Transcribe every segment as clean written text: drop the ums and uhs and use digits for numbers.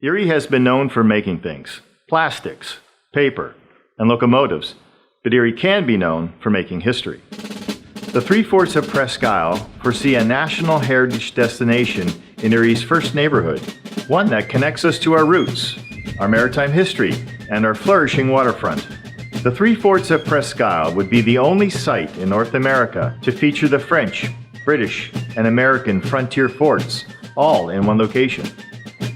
Erie has been known for making things, plastics, paper, and locomotives, but Erie can be known for making history. The Three Forts of Presque foresee a national heritage destination in Erie's first neighborhood, one that connects us to our roots, our maritime history, and our flourishing waterfront. The Three Forts of Presque would be the only site in North America to feature the French, British, and American frontier forts, all in one location.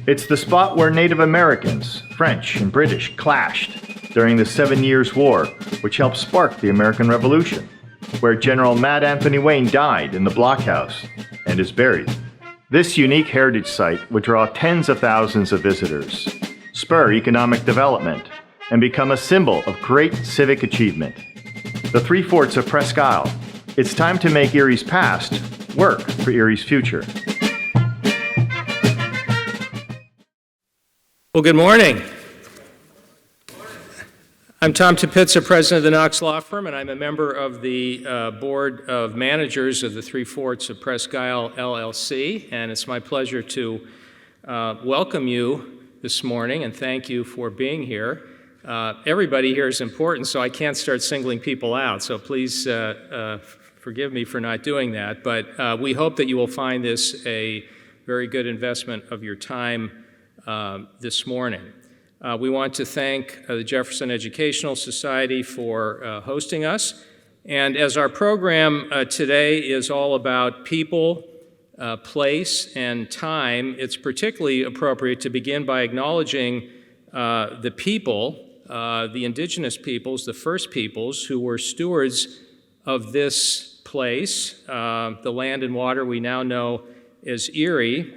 It's the spot where Native Americans, French, and British clashed during the 7 Years' War, which helped spark the American Revolution, where General Mad Anthony Wayne died in the blockhouse and is buried. This unique heritage site would draw tens of thousands of visitors, spur economic development, and become a symbol of great civic achievement. The Three Forts of Presque Isle. It's time to make Erie's past work for Erie's future. Well, good morning. I'm Tom Tupitza, president of the Knox Law Firm, and I'm a member of the board of managers of the Three Forts of Presque Isle, LLC, and it's my pleasure to welcome you this morning and thank you for being here. Everybody here is important, so I can't start singling people out, so please forgive me for not doing that, but we hope that you will find this a very good investment of your time this morning. We want to thank the Jefferson Educational Society for hosting us. And as our program today is all about people, place, and time, it's particularly appropriate to begin by acknowledging the people, the indigenous peoples, the first peoples who were stewards of this place, the land and water we now know as Erie,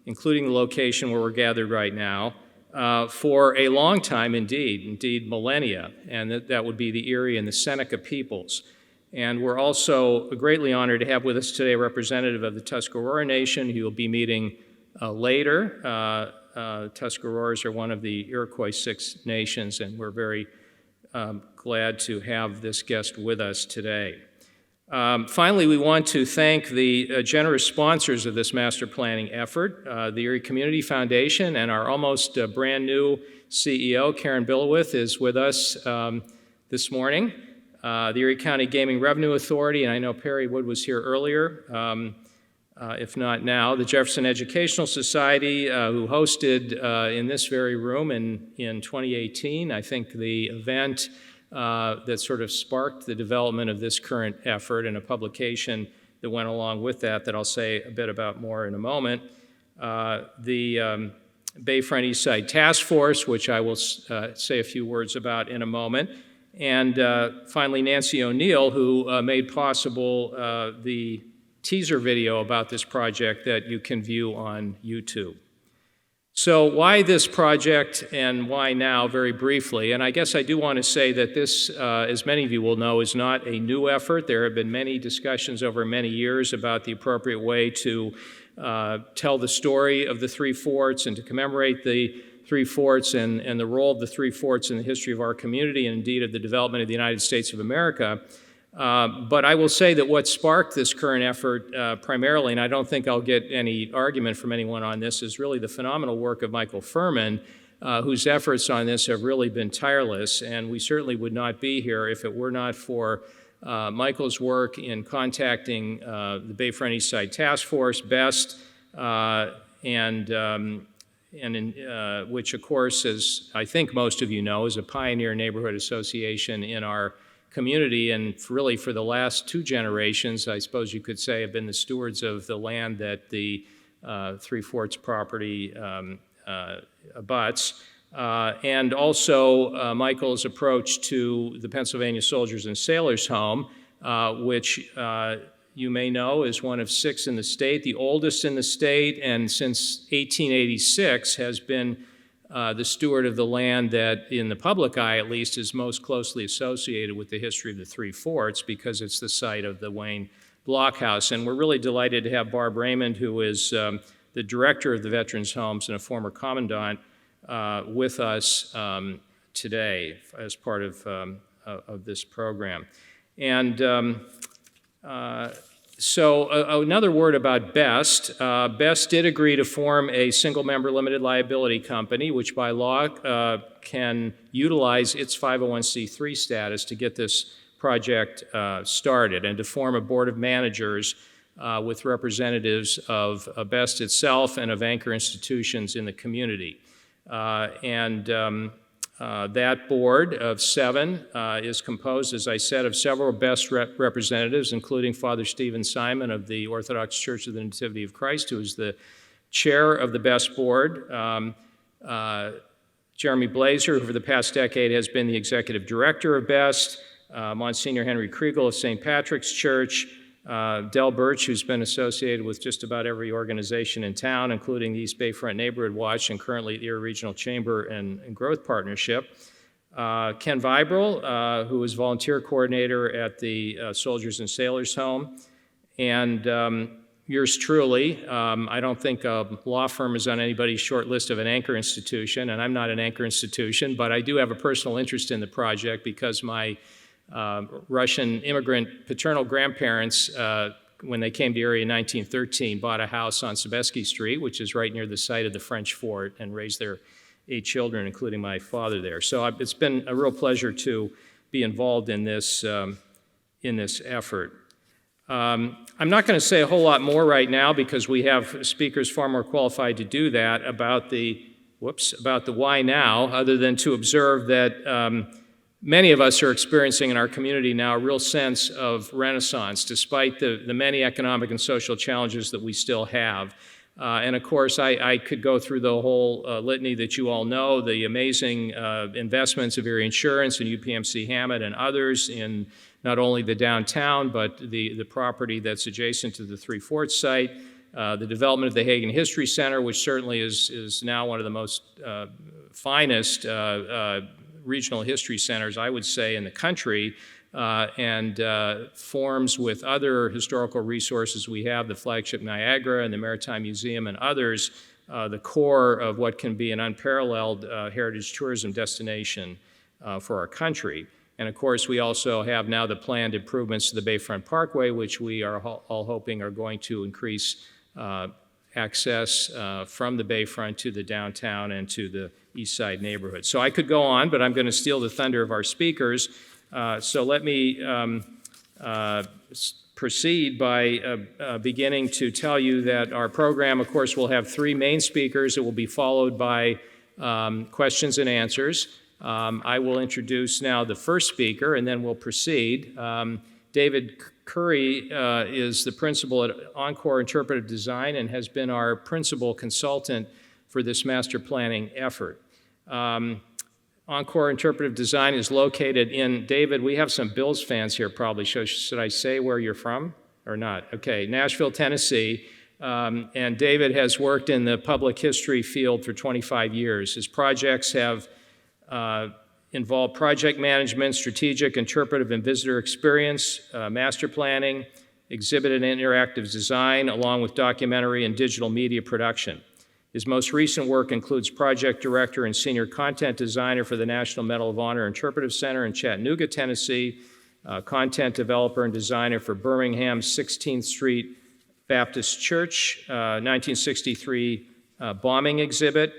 including the location where we're gathered right now, for a long time indeed millennia, and that would be the Erie and the Seneca peoples. And we're also greatly honored to have with us today a representative of the Tuscarora Nation who you'll be meeting later. Tuscaroras are one of the Iroquois Six Nations, and we're very glad to have this guest with us today. Finally, we want to thank the generous sponsors of this master planning effort, the Erie Community Foundation, and our almost brand new CEO, Karen Billowith, is with us this morning. The Erie County Gaming Revenue Authority, and I know Perry Wood was here earlier, if not now, the Jefferson Educational Society, who hosted in this very room in 2018, I think the event that sort of sparked the development of this current effort, and a publication that went along with that I'll say a bit about more in a moment. The Bayfront Eastside Task Force, which I will say a few words about in a moment. And finally, Nancy O'Neill, who made possible the teaser video about this project that you can view on YouTube. So why this project and why now, very briefly? And I guess I do want to say that this, as many of you will know, is not a new effort. There have been many discussions over many years about the appropriate way to tell the story of the Three Forts and to commemorate the Three Forts and the role of the Three Forts in the history of our community and indeed of the development of the United States of America. But I will say that what sparked this current effort primarily, and I don't think I'll get any argument from anyone on this, is really the phenomenal work of Michael Furman, whose efforts on this have really been tireless, and we certainly would not be here if it were not for Michael's work in contacting the Bayfront Eastside Task Force, BEST, which of course, as I think most of you know, is a pioneer neighborhood association in our community, and really for the last two generations, I suppose you could say, have been the stewards of the land that the Three Forts property abuts. And also Michael's approach to the Pennsylvania Soldiers and Sailors Home, which you may know is one of six in the state, the oldest in the state, and since 1886 has been the steward of the land that, in the public eye at least, is most closely associated with the history of the Three Forts because it's the site of the Wayne Blockhouse. And we're really delighted to have Barb Raymond, who is the director of the Veterans Homes and a former commandant, with us today as part of this program. And Another word about BEST. BEST did agree to form a single-member limited liability company, which by law can utilize its 501c3 status to get this project started, and to form a board of managers with representatives of BEST itself and of anchor institutions in the community. That board of 7 is composed, as I said, of several BEST representatives, including Father Stephen Simon of the Orthodox Church of the Nativity of Christ, who is the chair of the BEST board, Jeremy Blazer, who for the past decade has been the executive director of BEST, Monsignor Henry Kriegel of St. Patrick's Church, Del Birch, who's been associated with just about every organization in town, including the East Bayfront Neighborhood Watch and currently the Erie Regional Chamber and Growth Partnership. Ken Vibrel, who is volunteer coordinator at the Soldiers and Sailors Home. And yours truly. I don't think a law firm is on anybody's short list of an anchor institution, and I'm not an anchor institution, but I do have a personal interest in the project because my Russian immigrant paternal grandparents, when they came to Erie in 1913, bought a house on Sobieski Street, which is right near the site of the French fort, and raised their 8 children, including my father there. So it's been a real pleasure to be involved in this effort. I'm not going to say a whole lot more right now because we have speakers far more qualified to do that about the why now, other than to observe that many of us are experiencing in our community now a real sense of renaissance, despite the many economic and social challenges that we still have. And of course, I could go through the whole litany that you all know, the amazing investments of Erie Insurance and UPMC Hammett and others in not only the downtown, but the property that's adjacent to the Three Forts site, the development of the Hagen History Center, which certainly is now one of the most finest regional history centers, I would say, in the country, and forms with other historical resources we have, the flagship Niagara and the Maritime Museum and others, the core of what can be an unparalleled heritage tourism destination for our country. And of course, we also have now the planned improvements to the Bayfront Parkway, which we are all hoping are going to increase access from the Bayfront to the downtown and to the East Side neighborhood. So I could go on, but I'm going to steal the thunder of our speakers. So let me proceed by beginning to tell you that our program, of course, will have 3 main speakers. It will be followed by questions and answers. I will introduce now the first speaker, and then we'll proceed. David Curry is the principal at Encore Interpretive Design and has been our principal consultant for this master planning effort. Encore Interpretive Design is located in, David, we have some Bills fans here probably. Should I say where you're from or not? Okay, Nashville, Tennessee. And David has worked in the public history field for 25 years. His projects have involved project management, strategic, interpretive, and visitor experience, master planning, exhibit and interactive design, along with documentary and digital media production. His most recent work includes project director and senior content designer for the National Medal of Honor Interpretive Center in Chattanooga, Tennessee, content developer and designer for Birmingham's 16th Street Baptist Church, 1963 bombing exhibit,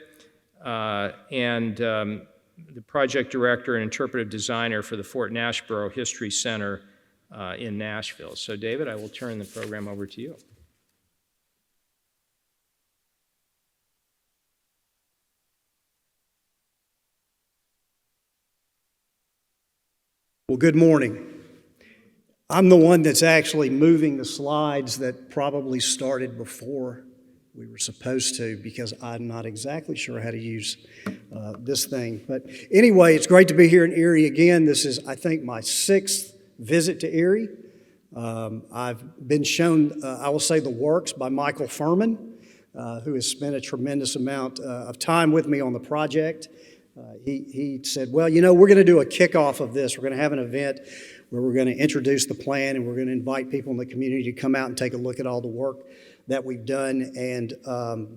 and the project director and interpretive designer for the Fort Nashboro History Center in Nashville. So David, I will turn the program over to you. Well, good morning. I'm the one that's actually moving the slides that probably started before we were supposed to, because I'm not exactly sure how to use this thing. But anyway, it's great to be here in Erie again. This is, I think, my 6th visit to Erie. I've been shown, I will say, the works by Michael Furman, who has spent a tremendous amount of time with me on the project. He said, well, you know, we're going to do a kickoff of this. We're going to have an event where we're going to introduce the plan, and we're going to invite people in the community to come out and take a look at all the work that we've done, and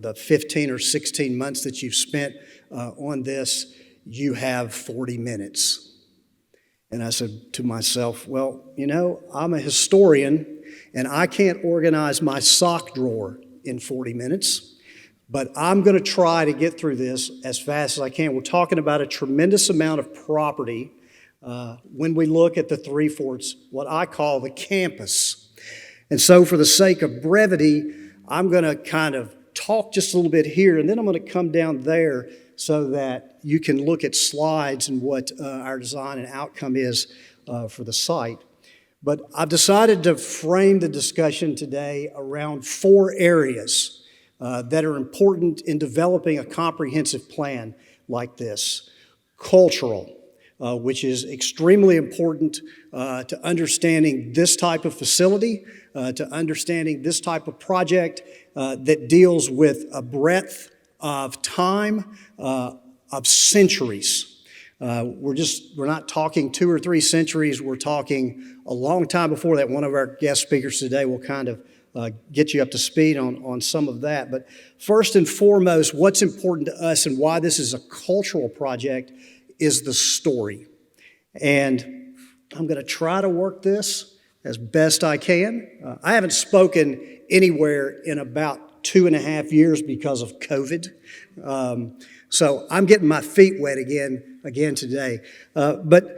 the 15 or 16 months that you've spent on this, you have 40 minutes. And I said to myself, well, you know, I'm a historian, and I can't organize my sock drawer in 40 minutes, but I'm going to try to get through this as fast as I can. We're talking about a tremendous amount of property when we look at the Three Forts, what I call the campus. And so for the sake of brevity, I'm going to kind of talk just a little bit here, and then I'm going to come down there so that you can look at slides and what our design and outcome is for the site. But I've decided to frame the discussion today around 4 areas that are important in developing a comprehensive plan like this. Cultural, which is extremely important to understanding this type of facility, to understanding this type of project that deals with a breadth of time, of centuries. We're not talking 2 or 3 centuries, we're talking a long time before that. One of our guest speakers today will kind of get you up to speed on some of that. But first and foremost, what's important to us and why this is a cultural project is the story. And I'm going to try to work this as best I can. I haven't spoken anywhere in about 2.5 years because of COVID. So I'm getting my feet wet again today. But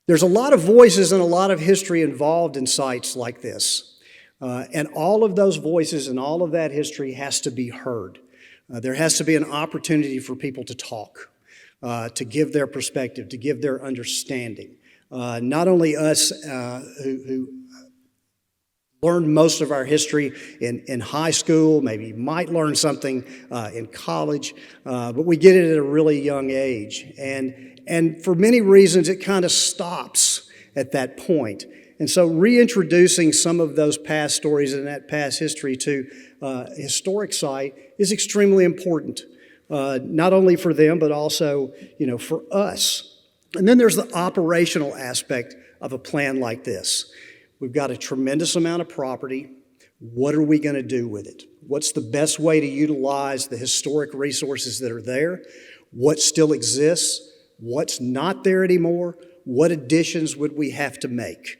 there's a lot of voices and a lot of history involved in sites like this. And all of those voices and all of that history has to be heard. There has to be an opportunity for people to talk, to give their perspective, to give their understanding. Not only us who learned most of our history in high school, maybe might learn something in college, but we get it at a really young age. And for many reasons, it kind of stops at that point. And so reintroducing some of those past stories and that past history to a historic site is extremely important, not only for them, but also, for us. And then there's the operational aspect of a plan like this. We've got a tremendous amount of property. What are we going to do with it? What's the best way to utilize the historic resources that are there? What still exists? What's not there anymore? What additions would we have to make?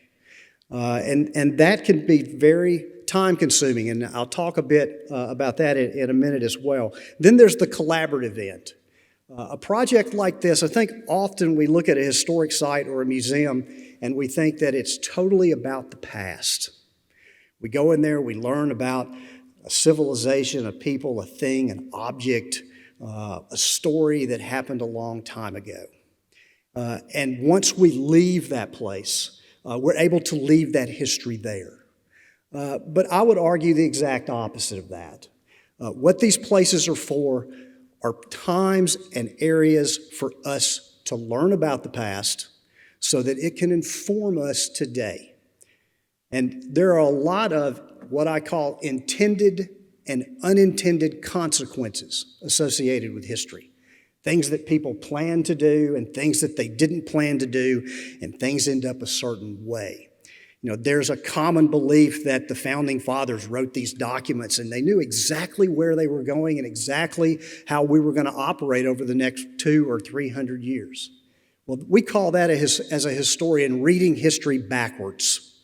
And that can be very time-consuming, and I'll talk a bit about that in a minute as well. Then there's the collaborative end. A project like this, I think often we look at a historic site or a museum and we think that it's totally about the past. We go in there, we learn about a civilization, a people, a thing, an object, a story that happened a long time ago. And once we leave that place, we're able to leave that history there. But I would argue the exact opposite of that. What these places are for are times and areas for us to learn about the past so that it can inform us today. And there are a lot of what I call intended and unintended consequences associated with history. Things that people plan to do and things that they didn't plan to do, and things end up a certain way. There's a common belief that the Founding Fathers wrote these documents and they knew exactly where they were going and exactly how we were going to operate over the next 200 or 300 years. Well, we call that, as a historian, reading history backwards.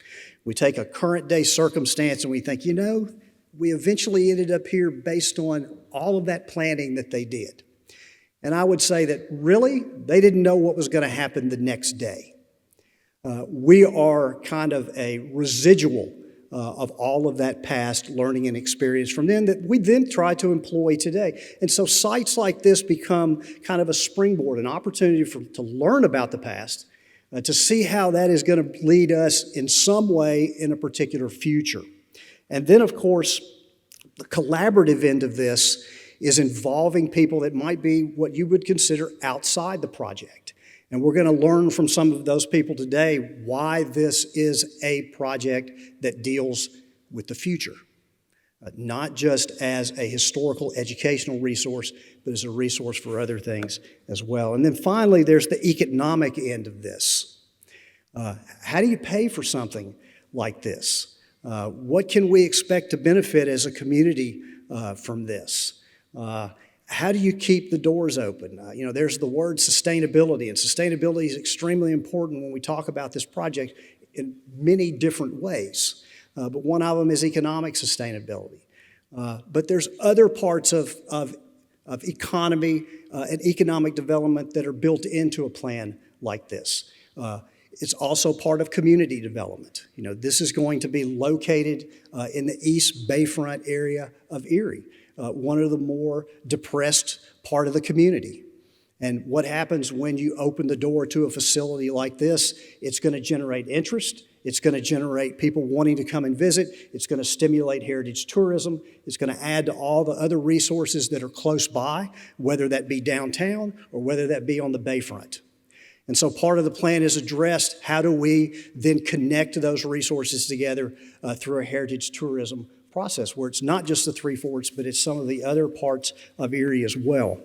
We take a current day circumstance and we think, we eventually ended up here based on all of that planning that they did. And I would say that really, they didn't know what was going to happen the next day. We are kind of a residual of all of that past learning and experience from then that we then try to employ today. And so sites like this become kind of a springboard, an opportunity to learn about the past, to see how that is going to lead us in some way in a particular future. And then, of course, the collaborative end of this is involving people that might be what you would consider outside the project. And we're going to learn from some of those people today why this is a project that deals with the future, not just as a historical educational resource, but as a resource for other things as well. And then finally, there's the economic end of this. How do you pay for something like this? What can we expect to benefit as a community from this? How do you keep the doors open? There's the word sustainability, and sustainability is extremely important when we talk about this project in many different ways. but one of them is economic sustainability. But there's other parts of economy and economic development that are built into a plan like this. It's also part of community development. You know, this is going to be located in the East Bayfront area of Erie, one of the more depressed part of the community. And what happens when you open the door to a facility like this? It's going to generate interest. It's going to generate people wanting to come and visit. It's going to stimulate heritage tourism. It's going to add to all the other resources that are close by, whether that be downtown or whether that be on the bayfront. And so part of the plan is addressed, how do we then connect those resources together through a heritage tourism process, where it's not just the Three Forts, but it's some of the other parts of Erie as well.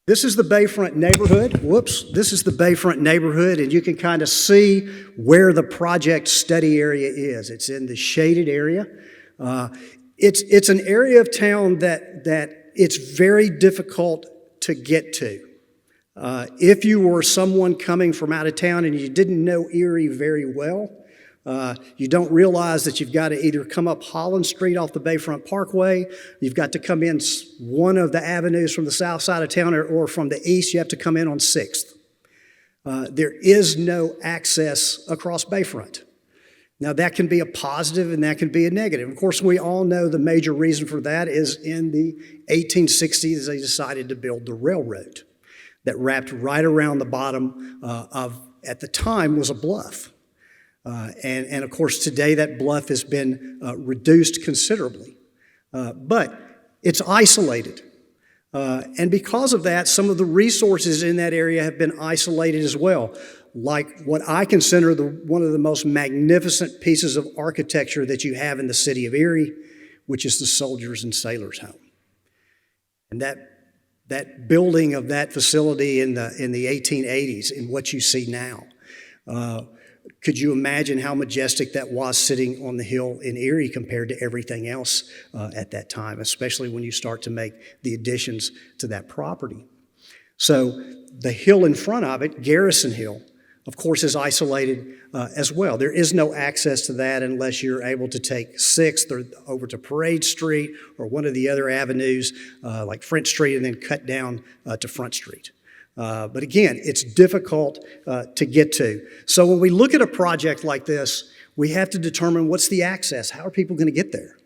This is the Bayfront neighborhood. Whoops, this is the Bayfront neighborhood, and you can kind of see where the project study area is. It's in the shaded area. It's an area of town that it's very difficult to get to. If you were someone coming from out of town and you didn't know Erie very well, you don't realize that you've got to either come up Holland Street off the Bayfront Parkway, you've got to come in one of the avenues from the south side of town, or from the east, you have to come in on 6th. There is no access across Bayfront. Now, that can be a positive and that can be a negative. Of course, we all know the major reason for that is in the 1860s, they decided to build the railroad that wrapped right around the bottom at the time, was a bluff. And of course, today that bluff has been reduced considerably. But it's isolated. And because of that, some of the resources in that area have been isolated as well. Like what I consider one of the most magnificent pieces of architecture that you have in the city of Erie, which is the Soldiers and Sailors Home. And that building of that facility in the 1880s and what you see now, could you imagine how majestic that was sitting on the hill in Erie compared to everything else at that time, especially when you start to make the additions to that property? So the hill in front of it, Garrison Hill, of course, is isolated as well. There is no access to that unless you're able to take 6th or over to Parade Street or one of the other avenues like French Street, and then cut down to Front Street. But again, it's difficult to get to. So when we look at a project like this, we have to determine what's the access. How are people going to get there?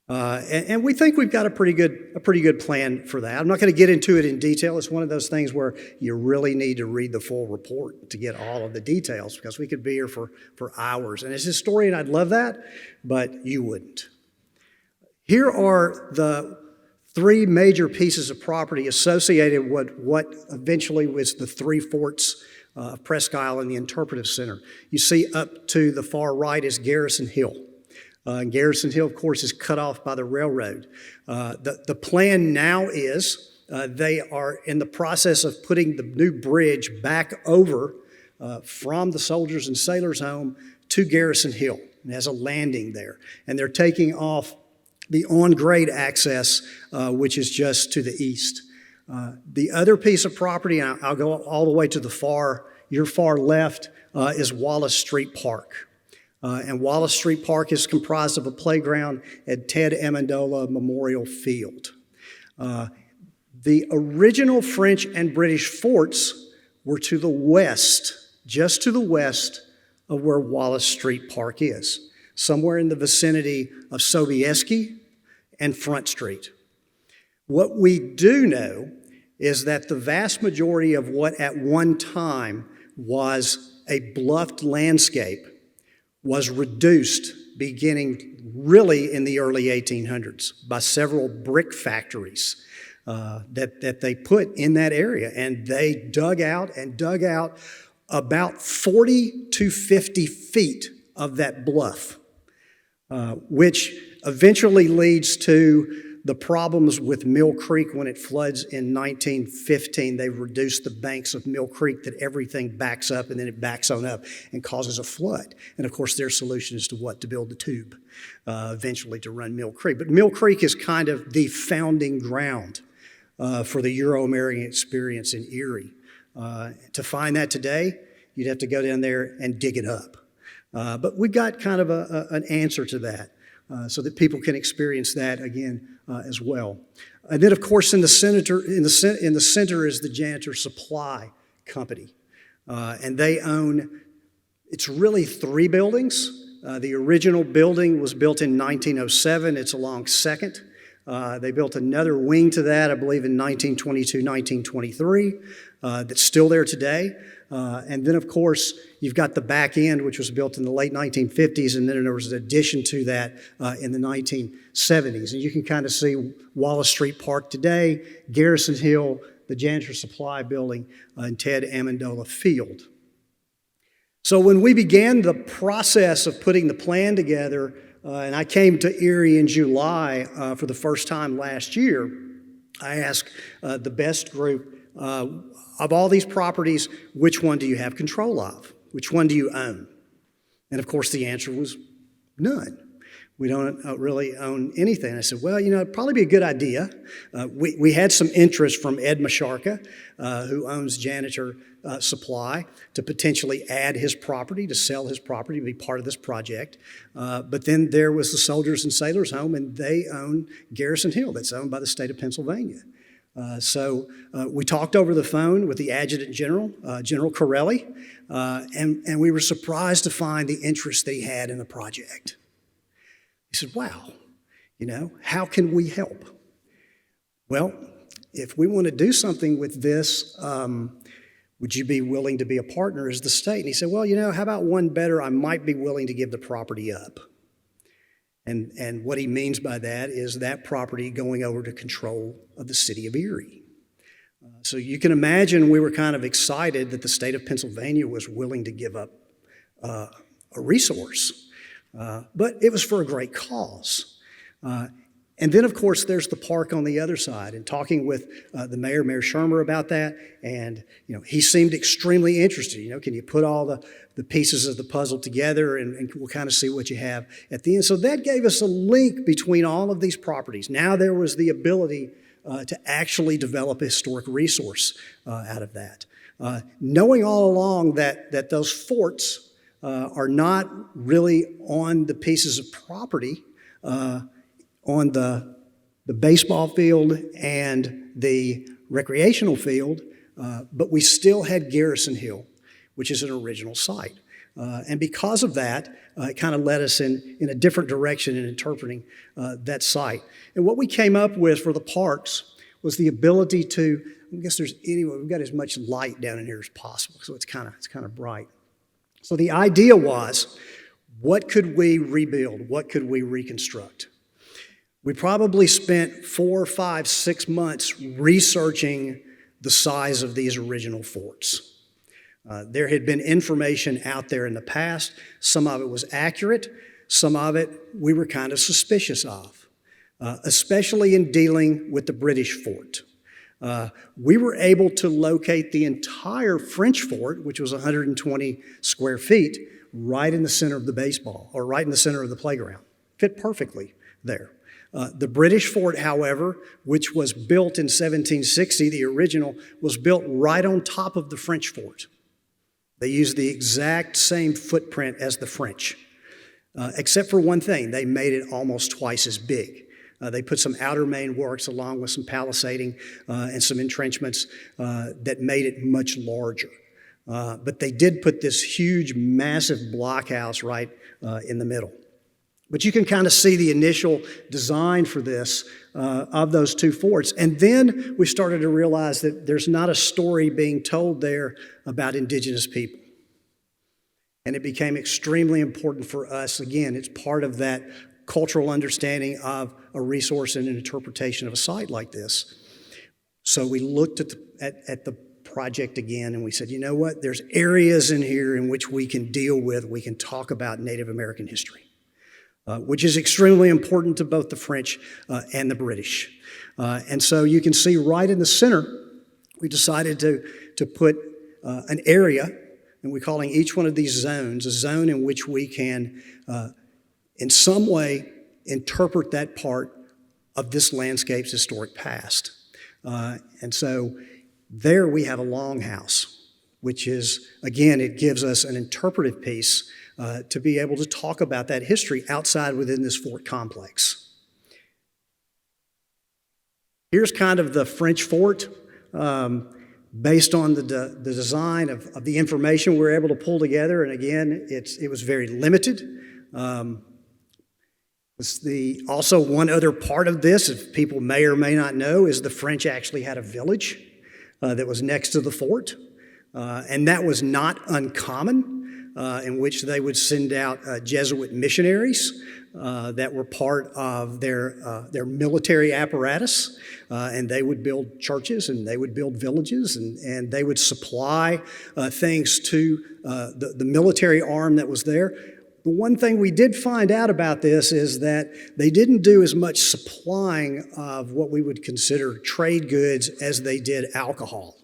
And we think we've got a pretty good plan for that. I'm not going to get into it in detail. It's one of those things where you really need to read the full report to get all of the details, because we could be here for hours. And as a historian, I'd love that, but you wouldn't. Here are the 3 major pieces of property associated with what eventually was the Three Forts of Presque and the Interpretive Center. You see up to the far right is Garrison Hill. Garrison Hill, of course, is cut off by the railroad. The plan now is they are in the process of putting the new bridge back over from the Soldiers and Sailors Home to Garrison Hill. It has a landing there. And they're taking off the on-grade access, which is just to the east. The other piece of property, and I'll go all the way to your far left, is Wallace Street Park. And Wallace Street Park is comprised of a playground at Ted Amendola Memorial Field. The original French and British forts were to the west, just to the west of where Wallace Street Park is, somewhere in the vicinity of Sobieski and Front Street. What we do know is that the vast majority of what at one time was a bluffed landscape was reduced beginning really in the early 1800s by several brick factories that they put in that area. And they dug out about 40 to 50 feet of that bluff, which eventually leads to the problems with Mill Creek when it floods in 1915. They reduced the banks of Mill Creek that everything backs up, and then it backs on up and causes a flood. And of course, their solution is to what? To build the tube, eventually to run Mill Creek. But Mill Creek is kind of the founding ground for the Euro-American experience in Erie. To find that today, you'd have to go down there and dig it up. But we got kind of an answer to that so that people can experience that again as well. And then, of course, in the center is the Janitor Supply Company. And they own, it's really 3 buildings. The original building was built in 1907. It's along 2nd. They built another wing to that, I believe, in 1922, 1923, that's still there today. And then, of course, you've got the back end, which was built in the late 1950s, and then there was an addition to that in the 1970s. And you can kind of see Wallace Street Park today, Garrison Hill, the Janitor Supply Building, and Ted Amendola Field. So when we began the process of putting the plan together, and I came to Erie in July for the first time last year, I asked the best group, of all these properties, which one do you have control of? Which one do you own? And of course the answer was none. We don't really own anything. I said, well, it'd probably be a good idea. We had some interest from Ed Masharka, who owns Janitor Supply, to potentially add his property, to sell his property, to be part of this project. But then there was the Soldiers and Sailors Home, and they own Garrison Hill, that's owned by the state of Pennsylvania. So we talked over the phone with the Adjutant General, General Corelli, and we were surprised to find the interest that he had in the project. He said, wow, how can we help? Well, if we want to do something with this, would you be willing to be a partner as the state? And he said, well, how about one better? I might be willing to give the property up. And what he means by that is that property going over to control of the city of Erie. So you can imagine we were kind of excited that the state of Pennsylvania was willing to give up a resource. But it was for a great cause. And then, of course, there's the park on the other side. And talking with the mayor, Mayor Shermer, about that, and he seemed extremely interested. Can you put all the pieces of the puzzle together, and we'll kind of see what you have at the end. So that gave us a link between all of these properties. Now there was the ability to actually develop a historic resource out of that. Knowing all along that those forts are not really on the pieces of property on the baseball field and the recreational field, but we still had Garrison Hill, which is an original site. And because of that, it kind of led us in a different direction in interpreting that site. And what we came up with for the parks was the ability to, we've got as much light down in here as possible, so it's kind of bright. So the idea was, what could we rebuild? What could we reconstruct? We probably spent 4, 5, 6 months researching the size of these original forts. There had been information out there in the past. Some of it was accurate. Some of it we were kind of suspicious of, especially in dealing with the British fort. We were able to locate the entire French fort, which was 120 square feet, right in the center of the baseball, or right in the center of the playground. Fit perfectly there. The British fort, however, which was built in 1760, the original, was built right on top of the French fort. They used the exact same footprint as the French, except for one thing. They made it almost twice as big. They put some outer main works along with some palisading and some entrenchments that made it much larger. But they did put this huge, massive blockhouse right in the middle. But you can kind of see the initial design for this of those 2 forts. And then we started to realize that there's not a story being told there about Indigenous people. And it became extremely important for us. Again, it's part of that cultural understanding of a resource and an interpretation of a site like this. So we looked at the project again, and we said, you know what? There's areas in here in which we can talk about Native American history. Which is extremely important to both the French and the British. And so you can see right in the center, we decided to put an area, and we're calling each one of these zones a zone in which we can, in some way, interpret that part of this landscape's historic past. And so there we have a longhouse. which is, again, it gives us an interpretive piece to be able to talk about that history outside within this fort complex. Here's kind of the French fort based on the design of the information we were able to pull together. And again, it was very limited. Also, one other part of this, if people may or may not know, is the French actually had a village that was next to the fort. And that was not uncommon, in which they would send out Jesuit missionaries that were part of their military apparatus. And they would build churches and they would build villages and they would supply things to the military arm that was there. The one thing we did find out about this is that they didn't do as much supplying of what we would consider trade goods as they did alcohol.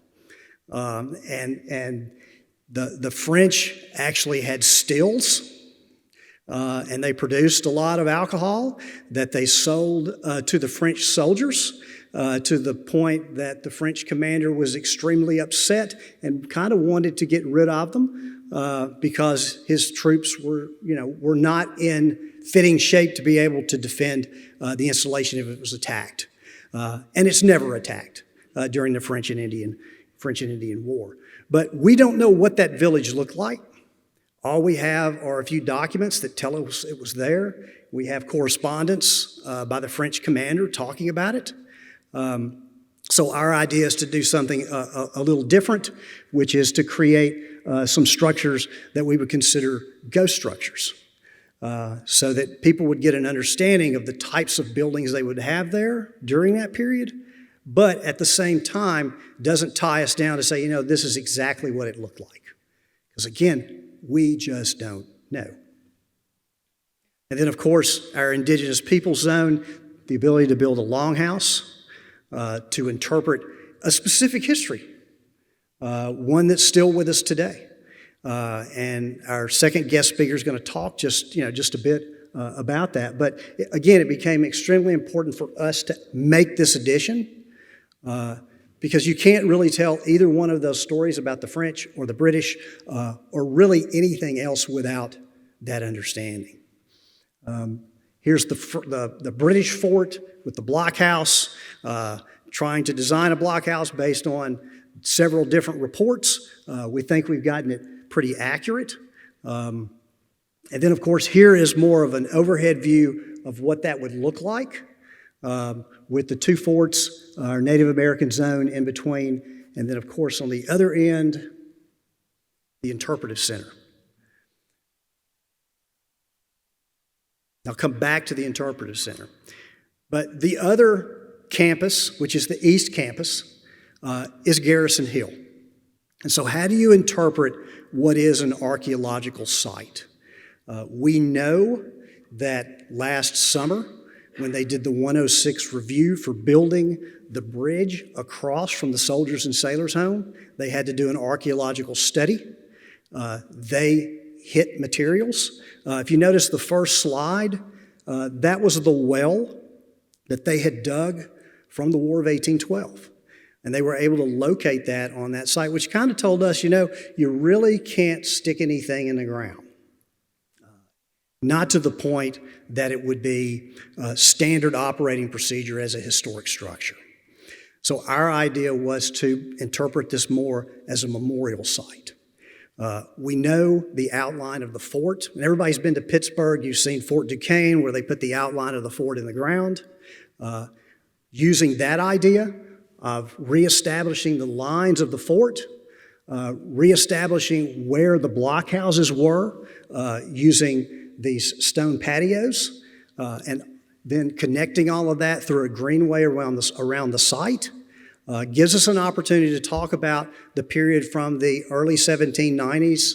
And the French actually had stills, and they produced a lot of alcohol that they sold to the French soldiers to the point that the French commander was extremely upset and kind of wanted to get rid of them because his troops were not in fitting shape to be able to defend the installation if it was attacked. And it's never attacked during the French and Indian War. But we don't know what that village looked like. All we have are a few documents that tell us it was there. We have correspondence by the French commander talking about it. So our idea is to do something a little different, which is to create some structures that we would consider ghost structures, so that people would get an understanding of the types of buildings they would have there during that period, but at the same time doesn't tie us down to say, this is exactly what it looked like. Because again, we just don't know. And then, of course, our Indigenous Peoples Zone, the ability to build a longhouse, to interpret a specific history, one that's still with us today. And our second guest speaker is going to talk just a bit about that. But again, it became extremely important for us to make this addition because you can't really tell either one of those stories about the French or the British or really anything else without that understanding. Here's the British fort with the blockhouse, trying to design a blockhouse based on several different reports. We think we've gotten it pretty accurate. And then, of course, here is more of an overhead view of what that would look like with the two forts, our Native American zone in between, and then, of course, on the other end, the Interpretive Center. I'll come back to the Interpretive Center. But the other campus, which is the East Campus, is Garrison Hill. And so how do you interpret what is an archaeological site? We know that last summer, when they did the 106 review for building the bridge across from the Soldiers and Sailors Home, they had to do an archaeological study. They hit materials. If you notice the first slide, that was the well that they had dug from the War of 1812. And they were able to locate that on that site, which kind of told us, you really can't stick anything in the ground. Not to the point that it would be a standard operating procedure as a historic structure. So our idea was to interpret this more as a memorial site. We know the outline of the fort. And everybody's been to Pittsburgh. You've seen Fort Duquesne, where they put the outline of the fort in the ground. Using that idea of reestablishing the lines of the fort, reestablishing where the blockhouses were, using these stone patios, and then connecting all of that through a greenway around the site, gives us an opportunity to talk about the period from the early 1790s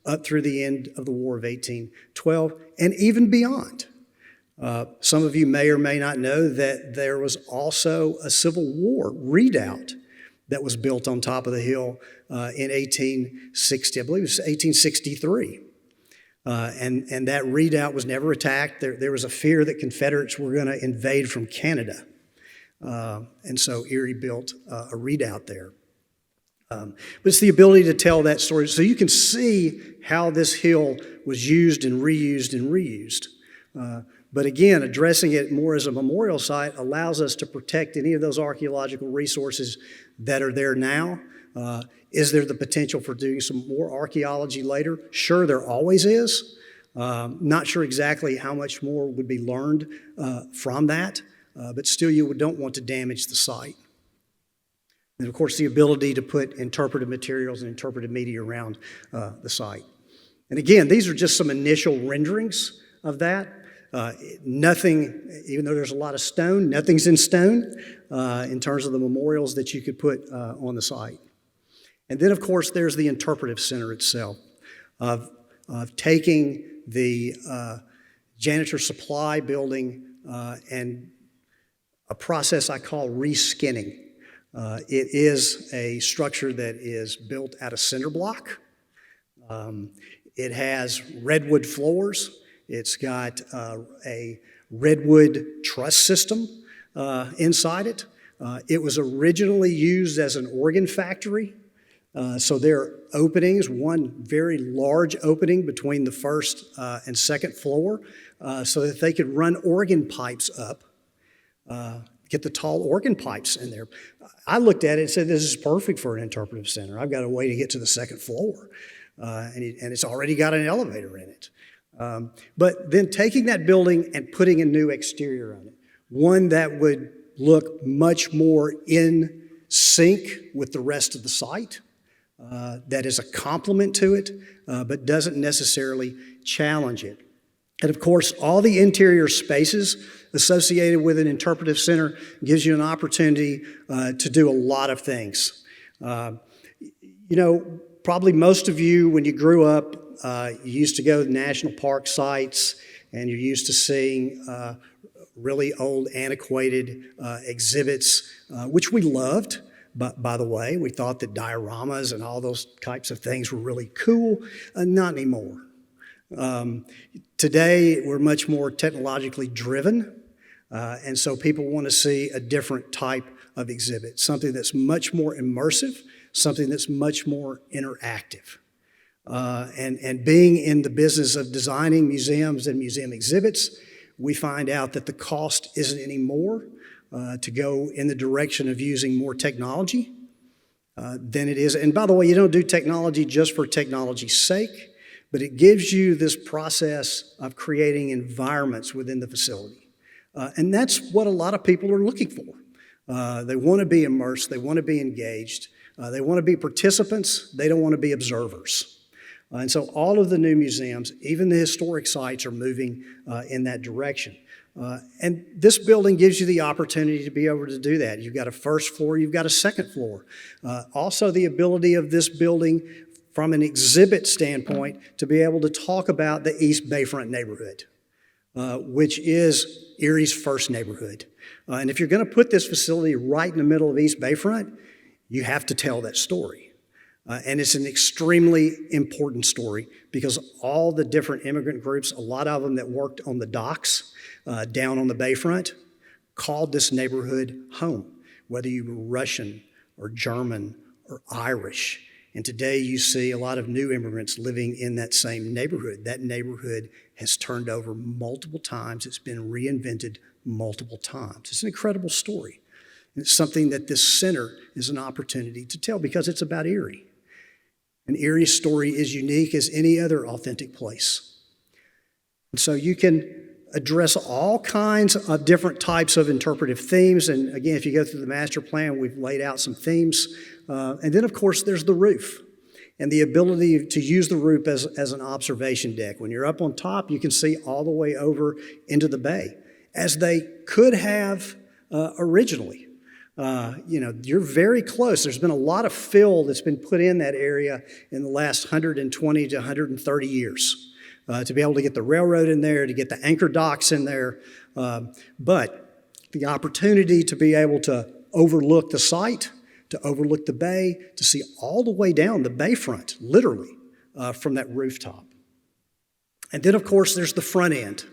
up through the end of the War of 1812, and even beyond. Some of you may or may not know that there was also a Civil War redoubt that was built on top of the hill in 1860, I believe it was 1863. And that redoubt was never attacked. There was a fear that Confederates were going to invade from Canada. And so Erie built a redoubt there. But it's the ability to tell that story. So you can see how this hill was used and reused and reused. But again, addressing it more as a memorial site allows us to protect any of those archaeological resources that are there now. Is there the potential for doing some more archaeology later? Sure, there always is. Not sure exactly how much more would be learned from that, but still you don't want to damage the site. And of course, the ability to put interpretive materials and interpretive media around the site. And again, these are just some initial renderings of that. Nothing, even though there's a lot of stone, nothing's in stone in terms of the memorials that you could put on the site. And then, of course, there's the Interpretive Center itself, of taking the Janitor Supply building and a process I call reskinning. It is a structure that is built out of cinder block. It has redwood floors. It's got a redwood truss system inside it. It was originally used as an organ factory. So there are openings, one very large opening between the first and second floor so that they could run organ pipes up, get the tall organ pipes in there. I looked at it and said, this is perfect for an interpretive center. I've got a way to get to the second floor, and it's already got an elevator in it. But then taking that building and putting a new exterior on it, one that would look much more in sync with the rest of the site, that is a complement to it, but doesn't necessarily challenge it. And of course, all the interior spaces associated with an interpretive center gives you an opportunity to do a lot of things. Probably most of you, when you grew up, you used to go to national park sites, and you're used to seeing really old, antiquated exhibits, which we loved. But by the way, we thought that dioramas and all those types of things were really cool. Not anymore. Today, we're much more technologically driven, and so people want to see a different type of exhibit, something that's much more immersive, something that's much more interactive. And being in the business of designing museums and museum exhibits, we find out that the cost isn't anymore to go in the direction of using more technology than it is. And by the way, you don't do technology just for technology's sake, but it gives you this process of creating environments within the facility. And that's what a lot of people are looking for. They want to be immersed, they want to be engaged, they want to be participants, they don't want to be observers. And so all of the new museums, even the historic sites, are moving in that direction. And this building gives you the opportunity to be able to do that. You've got a first floor, you've got a second floor. Also the ability of this building from an exhibit standpoint to be able to talk about the East Bayfront neighborhood, which is Erie's first neighborhood. And if you're going to put this facility right in the middle of East Bayfront, you have to tell that story. And it's an extremely important story because all the different immigrant groups, a lot of them that worked on the docks down on the bayfront, called this neighborhood home, whether you were Russian or German or Irish. And today you see a lot of new immigrants living in that same neighborhood. That neighborhood has turned over multiple times. It's been reinvented multiple times. It's an incredible story. And it's something that this center is an opportunity to tell because it's about Erie. And Erie's story is unique as any other authentic place. And so you can address all kinds of different types of interpretive themes. And again, if you go through the master plan, we've laid out some themes. And then, of course, there's the roof and the ability to use the roof as an observation deck. When you're up on top, you can see all the way over into the bay, as they could have originally. You're very close. There's been a lot of fill that's been put in that area in the last 120 to 130 years to be able to get the railroad in there, to get the anchor docks in there. But the opportunity to be able to overlook the site, to overlook the bay, to see all the way down the bayfront, literally, from that rooftop. And then, of course, there's the front end.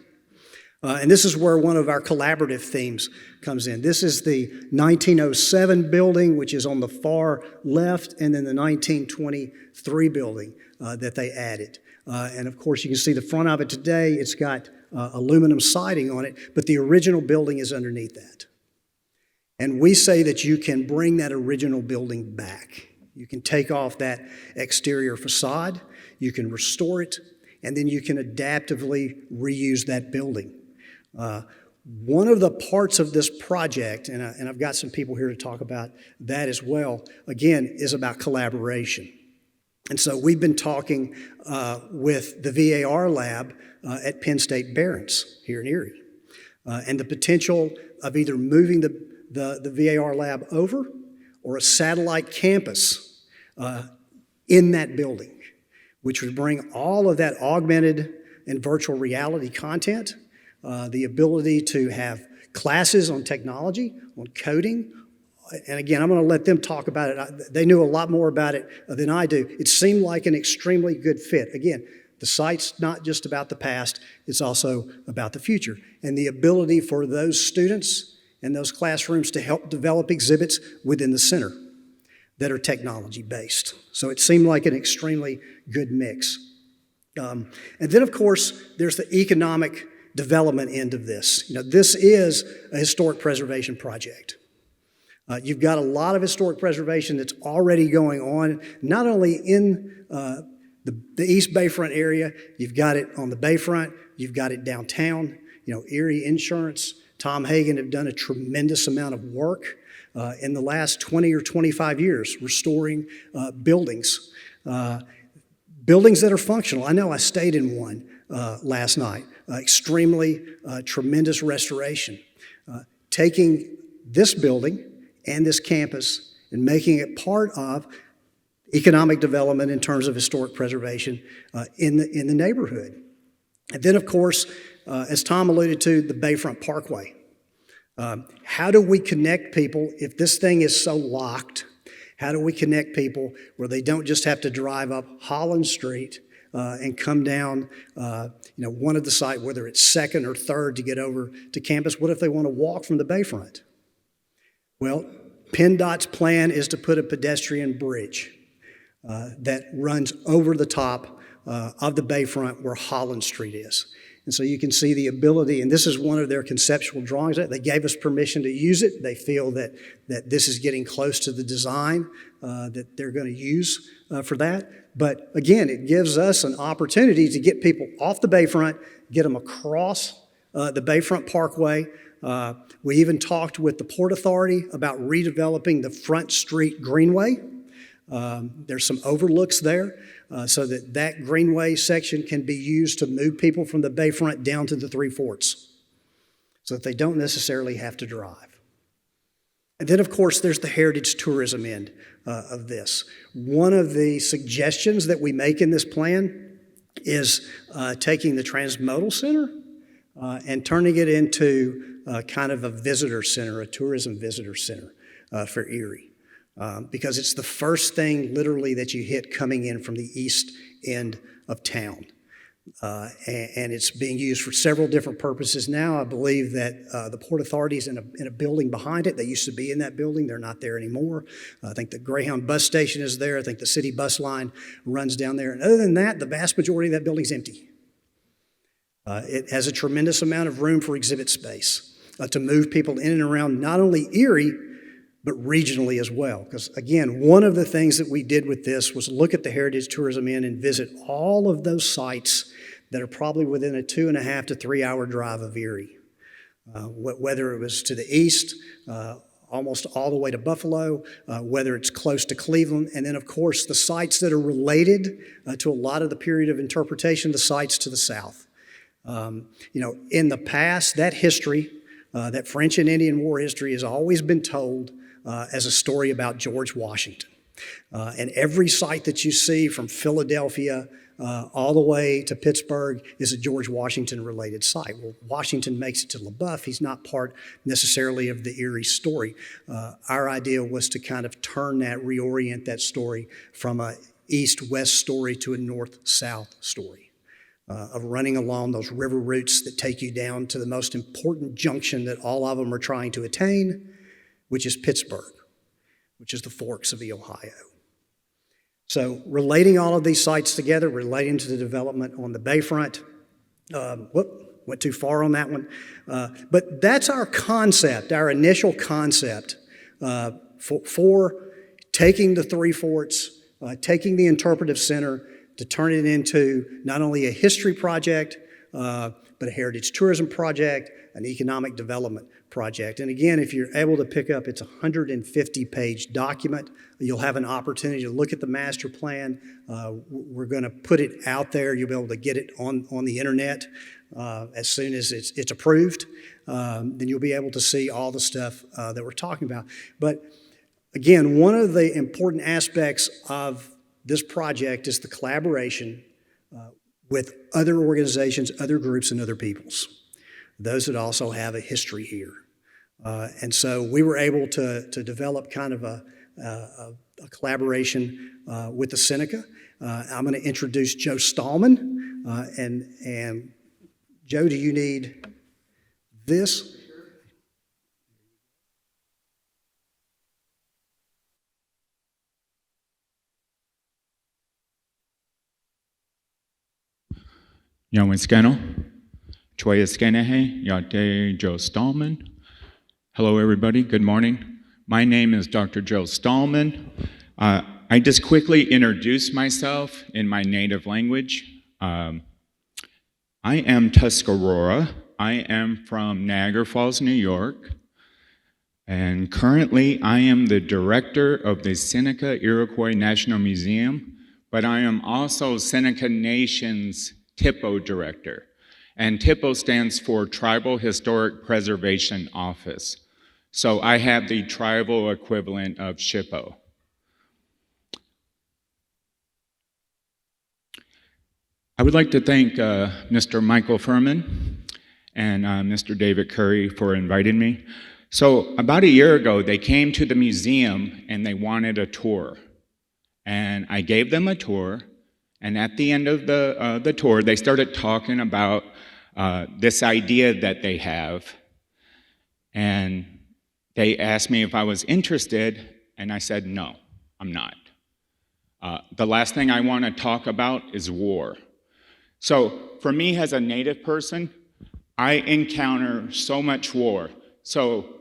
And this is where one of our collaborative themes comes in. This is the 1907 building, which is on the far left, and then the 1923 building that they added. And of course, you can see the front of it today. It's got aluminum siding on it, but the original building is underneath that. And we say that you can bring that original building back. You can take off that exterior facade, you can restore it, and then you can adaptively reuse that building. One of the parts of this project, and I've got some people here to talk about that as well, again, is about collaboration. And so we've been talking with the VAR lab at Penn State Barron's here in Erie, and the potential of either moving the VAR lab over or a satellite campus in that building, which would bring all of that augmented and virtual reality content, the ability to have classes on technology, on coding. And again, I'm going to let them talk about it. They knew a lot more about it than I do. It seemed like an extremely good fit. Again, the site's not just about the past, it's also about the future. And the ability for those students and those classrooms to help develop exhibits within the center that are technology-based. So it seemed like an extremely good mix. And then, of course, there's the economic development end of this. You know, this is a historic preservation project. You've got a lot of historic preservation that's already going on, not only in the East Bayfront area, you've got it on the Bayfront, you've got it downtown. You know, Erie Insurance, Tom Hagen have done a tremendous amount of work in the last 20 or 25 years restoring buildings. Buildings that are functional. I know I stayed in one last night. Extremely tremendous restoration. Taking this building and this campus and making it part of economic development in terms of historic preservation in the neighborhood. And then, of course, as Tom alluded to, the Bayfront Parkway. How do we connect people if this thing is so locked? How do we connect people where they don't just have to drive up Holland Street and come down, one of the site, whether it's Second or Third, to get over to campus? What if they want to walk from the Bayfront? Well, PennDOT's plan is to put a pedestrian bridge that runs over the top of the Bayfront where Holland Street is. And so you can see the ability, and this is one of their conceptual drawings. They gave us permission to use it. They feel that this is getting close to the design that they're going to use for that. But again, it gives us an opportunity to get people off the Bayfront, get them across the Bayfront Parkway. We even talked with the Port Authority about redeveloping the Front Street Greenway. There's some overlooks there so that Greenway section can be used to move people from the Bayfront down to the Three Forts so that they don't necessarily have to drive. And then, of course, there's the heritage tourism end of this. One of the suggestions that we make in this plan is taking the Transmodal Center and turning it into kind of a visitor center, a tourism visitor center for Erie. Because it's the first thing literally that you hit coming in from the east end of town. And it's being used for several different purposes now. I believe that the Port Authority is in a building behind it. They used to be in that building. They're not there anymore. I think the Greyhound bus station is there. I think the city bus line runs down there. And other than that, the vast majority of that building's empty. It has a tremendous amount of room for exhibit space to move people in and around not only Erie, but regionally as well. Because again, one of the things that we did with this was look at the heritage tourism inn and visit all of those sites that are probably within a 2.5 to 3 hour drive of Erie. Whether it was to the east, almost all the way to Buffalo, whether it's close to Cleveland, and then of course the sites that are related to a lot of the period of interpretation, the sites to the south. In the past, that history, that French and Indian War history has always been told as a story about George Washington. And every site that you see from Philadelphia all the way to Pittsburgh is a George Washington-related site. Well, Washington makes it to LaBeouf. He's not part necessarily of the Erie story. Our idea was to kind of reorient that story from a east-west story to a north-south story. of running along those river routes that take you down to the most important junction that all of them are trying to attain, which is Pittsburgh, which is the forks of the Ohio. So relating all of these sites together, relating to the development on the bayfront, went too far on that one. But that's our concept, our initial concept for taking the three forts, taking the Interpretive Center to turn it into not only a history project, but a heritage tourism project, an economic development project. And again, if you're able to pick up, it's a 150-page document. You'll have an opportunity to look at the master plan. We're going to put it out there. You'll be able to get it on the internet as soon as it's approved. Then you'll be able to see all the stuff that we're talking about. But again, one of the important aspects of this project is the collaboration with other organizations, other groups, and other peoples, those that also have a history here. And so we were able to develop kind of a collaboration with the Seneca. I'm going to introduce Joe Stallman. And Joe, do you need this? Yawiskano, Choyaskenehe, Yate Joe Stallman. Hello, everybody. Good morning. My name is Dr. Joe Stallman. I just quickly introduce myself in my native language. I am Tuscarora. I am from Niagara Falls, New York. And currently, I am the director of the Seneca Iroquois National Museum, but I am also Seneca Nation's TIPO director. And TIPO stands for Tribal Historic Preservation Office. So I have the tribal equivalent of SHPO. I would like to thank Mr. Michael Furman and Mr. David Curry for inviting me. So about a year ago, they came to the museum and they wanted a tour. And I gave them a tour. And at the end of the tour, they started talking about this idea that they have. And they asked me if I was interested, and I said, no, I'm not. The last thing I want to talk about is war. So for me as a Native person, I encounter so much war. So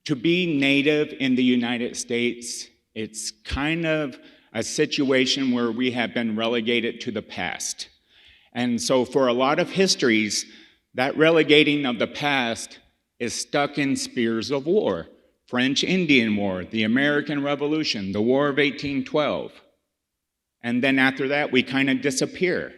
to be Native in the United States, it's kind of a situation where we have been relegated to the past. And so for a lot of histories, that relegating of the past is stuck in spears of war. French-Indian War, the American Revolution, the War of 1812. And then after that, we kind of disappear.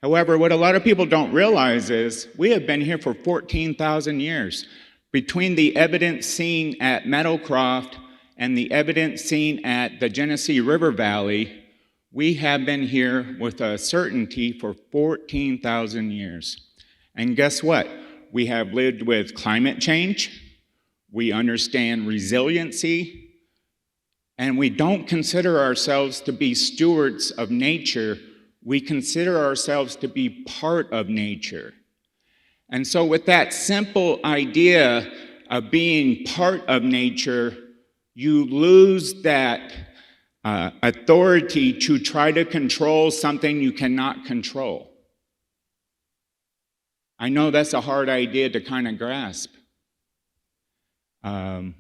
However, what a lot of people don't realize is we have been here for 14,000 years. Between the evidence seen at Meadowcroft and the evidence seen at the Genesee River Valley, we have been here with a certainty for 14,000 years. And guess what? We have lived with climate change, we understand resiliency, and we don't consider ourselves to be stewards of nature, we consider ourselves to be part of nature. And so with that simple idea of being part of nature, you lose that authority to try to control something you cannot control. I know that's a hard idea to kind of grasp. I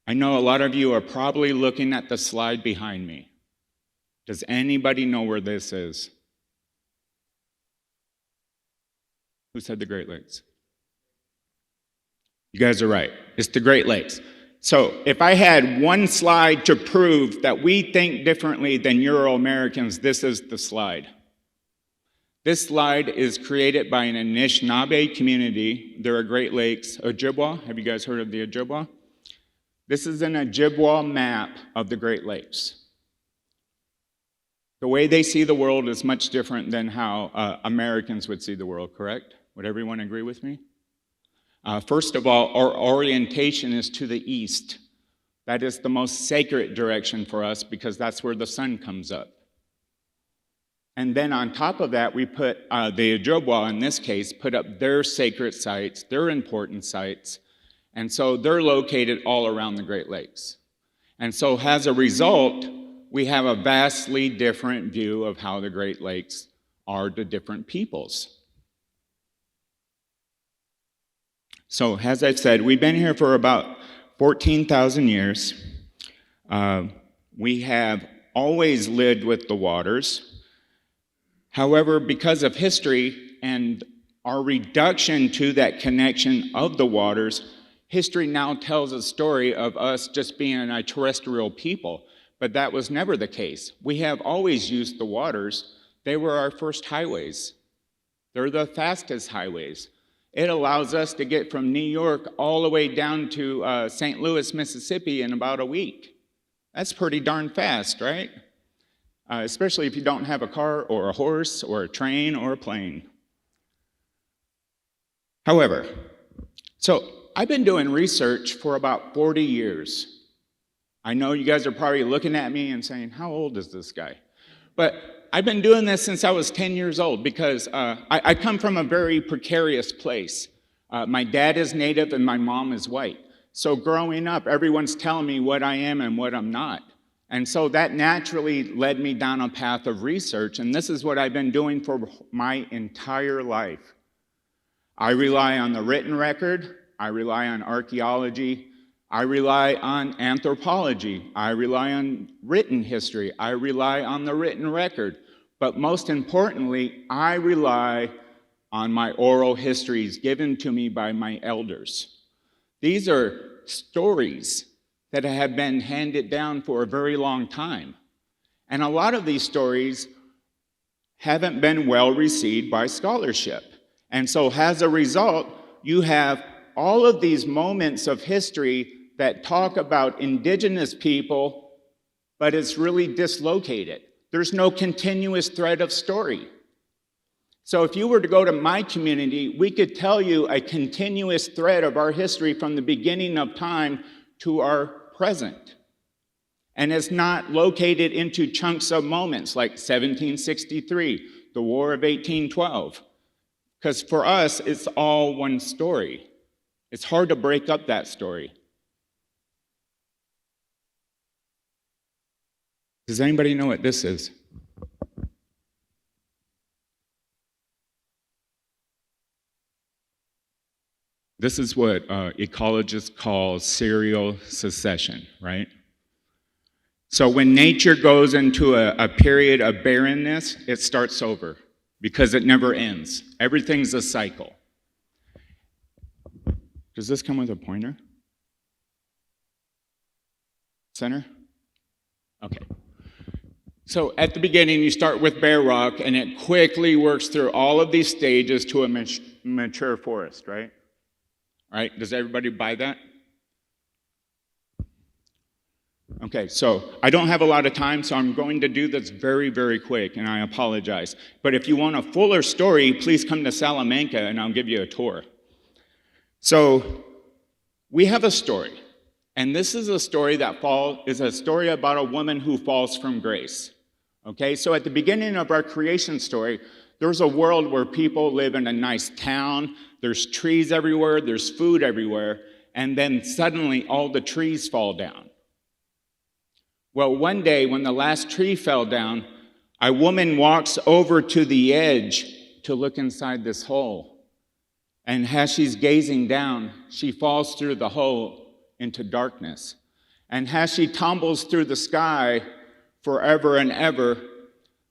know a lot of you are probably looking at the slide behind me. Does anybody know where this is? Who said the Great Lakes? You guys are right. It's the Great Lakes. So if I had one slide to prove that we think differently than Euro-Americans, this is the slide. This slide is created by an Anishinaabe community. They're a Great Lakes Ojibwa. Have you guys heard of the Ojibwa? This is an Ojibwa map of the Great Lakes. The way they see the world is much different than how Americans would see the world, correct? Would everyone agree with me? First of all, our orientation is to the east. That is the most sacred direction for us because that's where the sun comes up. And then on top of that, we put, the Ojibwa in this case, put up their sacred sites, their important sites. And so they're located all around the Great Lakes. And so as a result, we have a vastly different view of how the Great Lakes are to different peoples. So as I've said, we've been here for about 14,000 years. We have always lived with the waters. However, because of history and our reduction to that connection of the waters, history now tells a story of us just being a terrestrial people, but that was never the case. We have always used the waters. They were our first highways. They're the fastest highways. It allows us to get from New York all the way down to St. Louis, Mississippi in about a week. That's pretty darn fast, right? Especially if you don't have a car or a horse or a train or a plane. However, so I've been doing research for about 40 years. I know you guys are probably looking at me and saying, how old is this guy? But I've been doing this since I was 10 years old because I come from a very precarious place. My dad is Native and my mom is white. So growing up, everyone's telling me what I am and what I'm not. And so that naturally led me down a path of research, and this is what I've been doing for my entire life. I rely on the written record, I rely on archaeology, I rely on anthropology, I rely on written history, I rely on the written record, but most importantly, I rely on my oral histories given to me by my elders. These are stories that have been handed down for a very long time. And a lot of these stories haven't been well received by scholarship. And so as a result, you have all of these moments of history that talk about indigenous people, but it's really dislocated. There's no continuous thread of story. So if you were to go to my community, we could tell you a continuous thread of our history from the beginning of time to our present. And it's not located into chunks of moments like 1763, the War of 1812. Because for us, it's all one story. It's hard to break up that story. Does anybody know what this is? This is what ecologists call serial secession, right? So when nature goes into a period of barrenness, it starts over because it never ends. Everything's a cycle. Does this come with a pointer? Center? Okay. So at the beginning, you start with bare rock, and it quickly works through all of these stages to a mature forest, right? All right, does everybody buy that? Okay, so I don't have a lot of time, so I'm going to do this very, very quick, and I apologize. But if you want a fuller story, please come to Salamanca, and I'll give you a tour. So we have a story, and this is a story that is a story about a woman who falls from grace. Okay, so at the beginning of our creation story, there's a world where people live in a nice town, there's trees everywhere, there's food everywhere, and then suddenly all the trees fall down. Well, one day when the last tree fell down, a woman walks over to the edge to look inside this hole. And as she's gazing down, she falls through the hole into darkness. And as she tumbles through the sky forever and ever,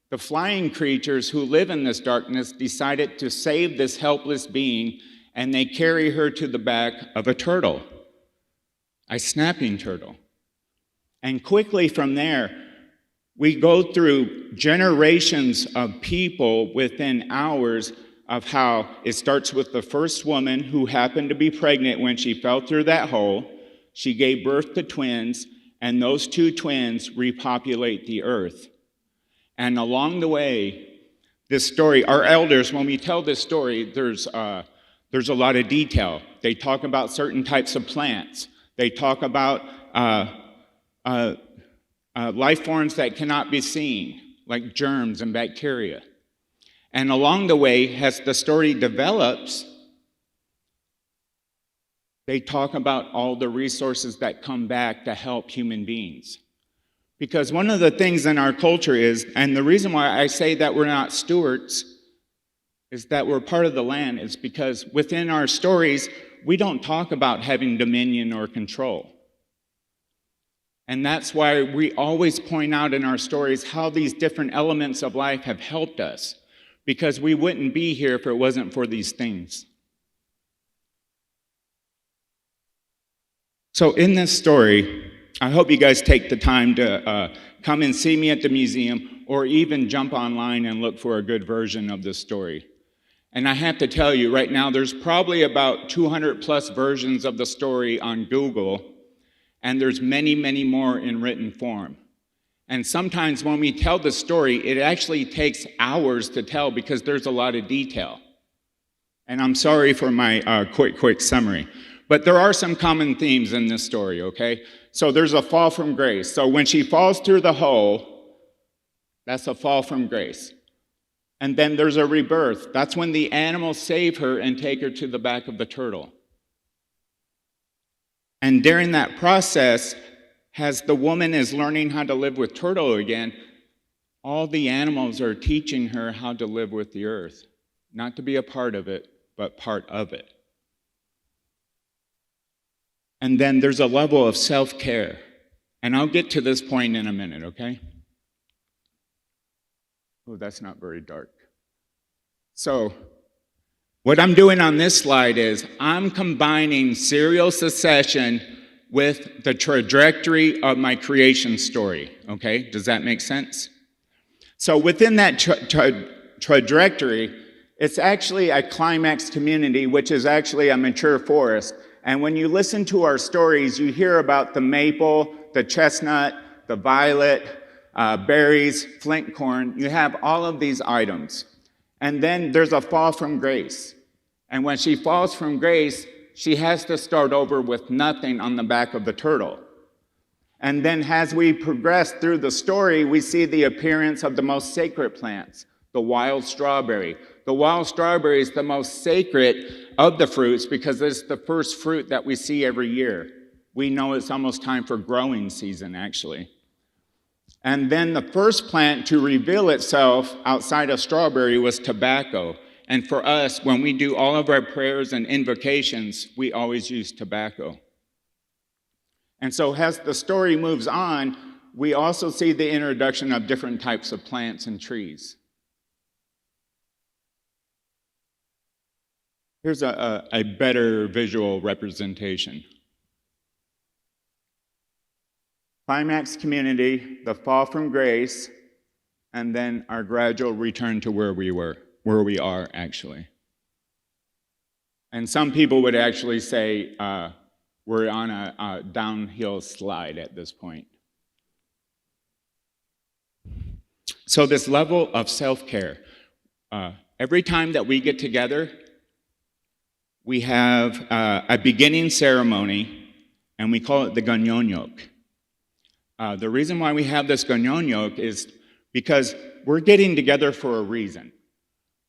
the flying creatures who live in this darkness decided to save this helpless being, and they carry her to the back of a turtle, a snapping turtle. And quickly from there, we go through generations of people within hours of how it starts with the first woman who happened to be pregnant when she fell through that hole. She gave birth to twins, and those two twins repopulate the earth. And along the way, this story, our elders, when we tell this story, there's a lot of detail. They talk about certain types of plants. They talk about life forms that cannot be seen. like germs and bacteria. And along the way, as the story develops, they talk about all the resources that come back to help human beings. Because one of the things in our culture is, and the reason why I say that we're not stewards, is that we're part of the land, is because within our stories, we don't talk about having dominion or control. And that's why we always point out in our stories how these different elements of life have helped us, because we wouldn't be here if it wasn't for these things. So in this story, I hope you guys take the time to come and see me at the museum, or even jump online and look for a good version of this story. And I have to tell you, right now, there's probably about 200 plus versions of the story on Google, and there's many, many more in written form. And sometimes when we tell the story, it actually takes hours to tell because there's a lot of detail. And I'm sorry for my quick summary. But there are some common themes in this story, okay? So there's a fall from grace. So when she falls through the hole, that's a fall from grace. And then there's a rebirth. That's when the animals save her and take her to the back of the turtle. And during that process, as the woman is learning how to live with turtle again, all the animals are teaching her how to live with the earth. Not to be a part of it, but part of it. And then there's a level of self-care. And I'll get to this point in a minute, okay? Oh, that's not very dark. So, what I'm doing on this slide is I'm combining serial secession with the trajectory of my creation story, okay? Does that make sense? So within that trajectory, it's actually a climax community, which is actually a mature forest. And when you listen to our stories, you hear about the maple, the chestnut, the violet, berries, flint corn. You have all of these items. And then there's a fall from grace. And when she falls from grace, she has to start over with nothing on the back of the turtle. And then as we progress through the story, we see the appearance of the most sacred plants, the wild strawberry. The wild strawberry is the most sacred of the fruits because it's the first fruit that we see every year. We know it's almost time for growing season, actually. And then the first plant to reveal itself outside of strawberry was tobacco. And for us, when we do all of our prayers and invocations, we always use tobacco. And so as the story moves on, we also see the introduction of different types of plants and trees. Here's a better visual representation. Climax community, the fall from grace, and then our gradual return to where we are actually. And some people would actually say we're on a downhill slide at this point. So this level of self-care, every time that we get together, we have a beginning ceremony, and we call it the Ganyonyok. The reason why we have this Ganyonyok is because we're getting together for a reason.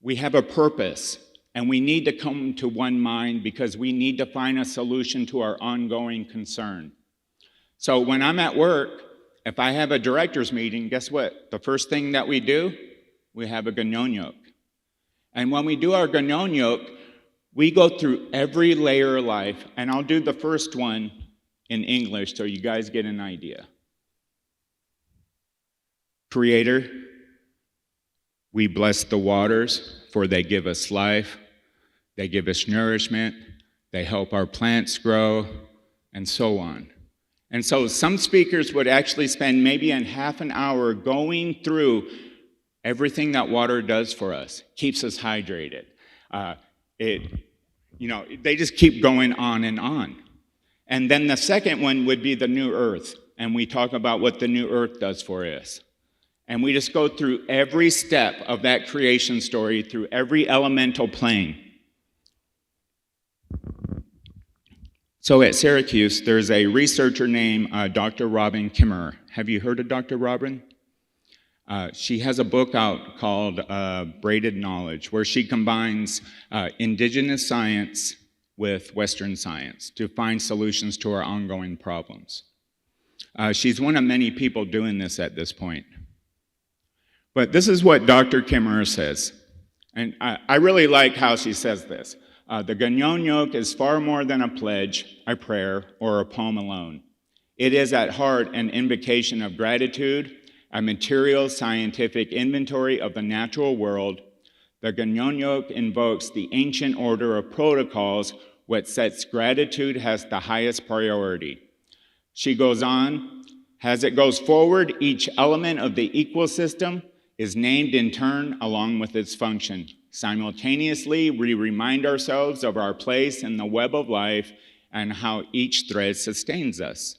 We have a purpose, and we need to come to one mind because we need to find a solution to our ongoing concern. So when I'm at work, if I have a director's meeting, guess what? The first thing that we do, we have a Ganyonyok. And when we do our Ganyonyok, we go through every layer of life, and I'll do the first one in English so you guys get an idea. Creator, we bless the waters, for they give us life, they give us nourishment, they help our plants grow, and so on. And so some speakers would actually spend maybe half an hour going through everything that water does for us, keeps us hydrated. They just keep going on and on. And then the second one would be the new earth, and we talk about what the new earth does for us. And we just go through every step of that creation story, through every elemental plane. So at Syracuse, there's a researcher named Dr. Robin Kimmerer. Have you heard of Dr. Robin? She has a book out called Braided Knowledge, where she combines indigenous science with Western science to find solutions to our ongoing problems. She's one of many people doing this at this point. But this is what Dr. Kimmerer says, and I really like how she says this. The Ganyonyok is far more than a pledge, a prayer, or a poem alone. It is at heart an invocation of gratitude, a material scientific inventory of the natural world. The Ganyonyok invokes the ancient order of protocols which sets gratitude as the highest priority. She goes on, as it goes forward, each element of the ecosystem is named in turn along with its function. Simultaneously, we remind ourselves of our place in the web of life and how each thread sustains us.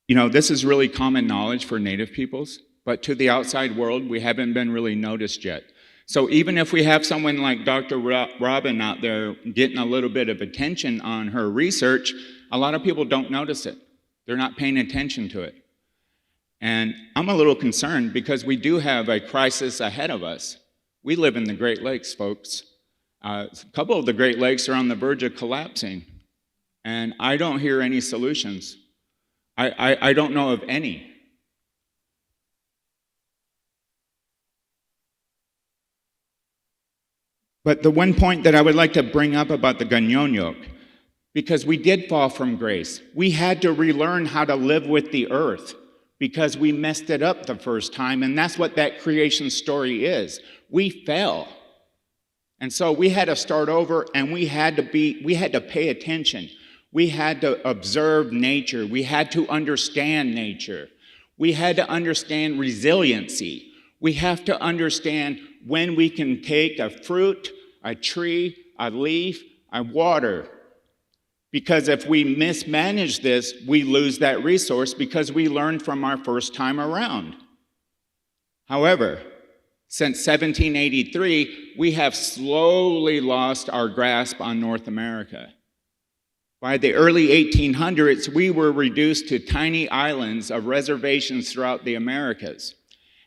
You know, this is really common knowledge for Native peoples, but to the outside world, we haven't been really noticed yet. So even if we have someone like Dr. Robin out there getting a little bit of attention on her research, a lot of people don't notice it. They're not paying attention to it. And I'm a little concerned because we do have a crisis ahead of us. We live in the Great Lakes, folks. A couple of the Great Lakes are on the verge of collapsing, and I don't hear any solutions. I don't know of any. But the one point that I would like to bring up about the Ganyonyok, because we did fall from grace. We had to relearn how to live with the earth because we messed it up the first time, and that's what that creation story is. We fell. And so we had to start over, and we had to pay attention. We had to observe nature. We had to understand nature. We had to understand resiliency. We have to understand when we can take a fruit, a tree, a leaf, a water. Because if we mismanage this, we lose that resource because we learned from our first time around. However, since 1783, we have slowly lost our grasp on North America. By the early 1800s, we were reduced to tiny islands of reservations throughout the Americas.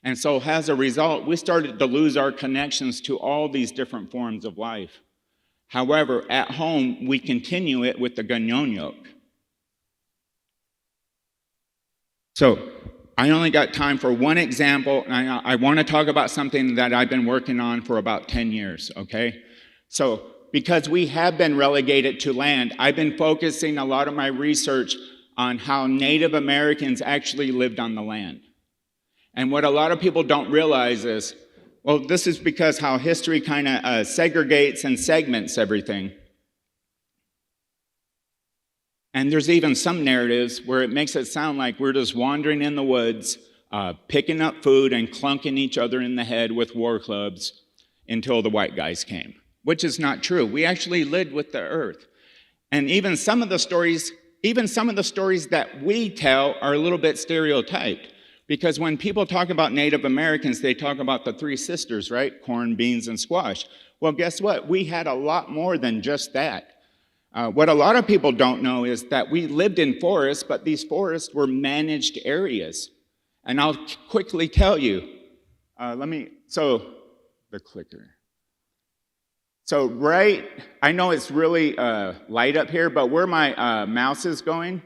And so as a result, we started to lose our connections to all these different forms of life. However, at home, we continue it with the Ganyonyok. So I only got time for one example, and I want to talk about something that I've been working on for about 10 years, okay? So because we have been relegated to land, I've been focusing a lot of my research on how Native Americans actually lived on the land. And what a lot of people don't realize is, well, this is because how history kind of segregates and segments everything. And there's even some narratives where it makes it sound like we're just wandering in the woods, picking up food and clunking each other in the head with war clubs until the white guys came, which is not true. We actually lived with the earth. And even some of the stories that we tell are a little bit stereotyped. Because when people talk about Native Americans, they talk about the three sisters, right? Corn, beans, and squash. Well, guess what? We had a lot more than just that. What a lot of people don't know is that we lived in forests, but these forests were managed areas. And I'll quickly tell you, the clicker. So I know it's really light up here, but where my mouse is going,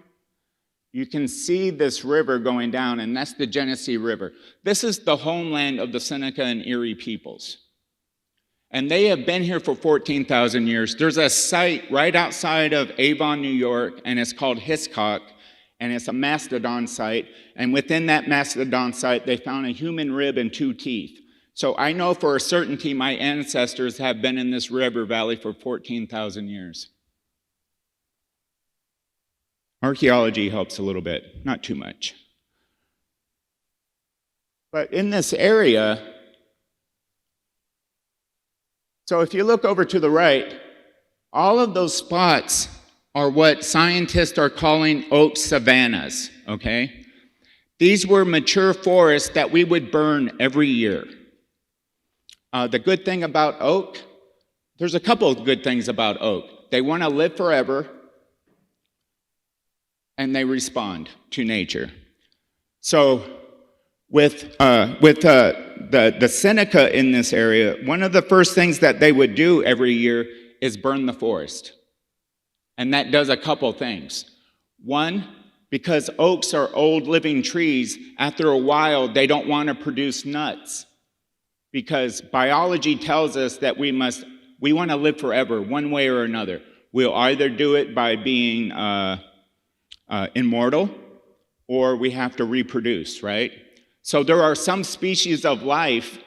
you can see this river going down, and that's the Genesee River. This is the homeland of the Seneca and Erie peoples. And they have been here for 14,000 years. There's a site right outside of Avon, New York, and it's called Hiscock, and it's a mastodon site. And within that mastodon site, they found a human rib and 2 teeth. So I know for a certainty my ancestors have been in this river valley for 14,000 years. Archaeology helps a little bit, not too much. But in this area, so if you look over to the right, all of those spots are what scientists are calling oak savannas, okay? These were mature forests that we would burn every year. The good thing about oak, there's a couple of good things about oak. They want to live forever, and they respond to nature. So with the Seneca in this area, one of the first things that they would do every year is burn the forest. And that does a couple things. One, because oaks are old living trees, after a while they don't want to produce nuts. Because biology tells us that we want to live forever, one way or another. We'll either do it by being immortal, or we have to reproduce, right? So there are some species of life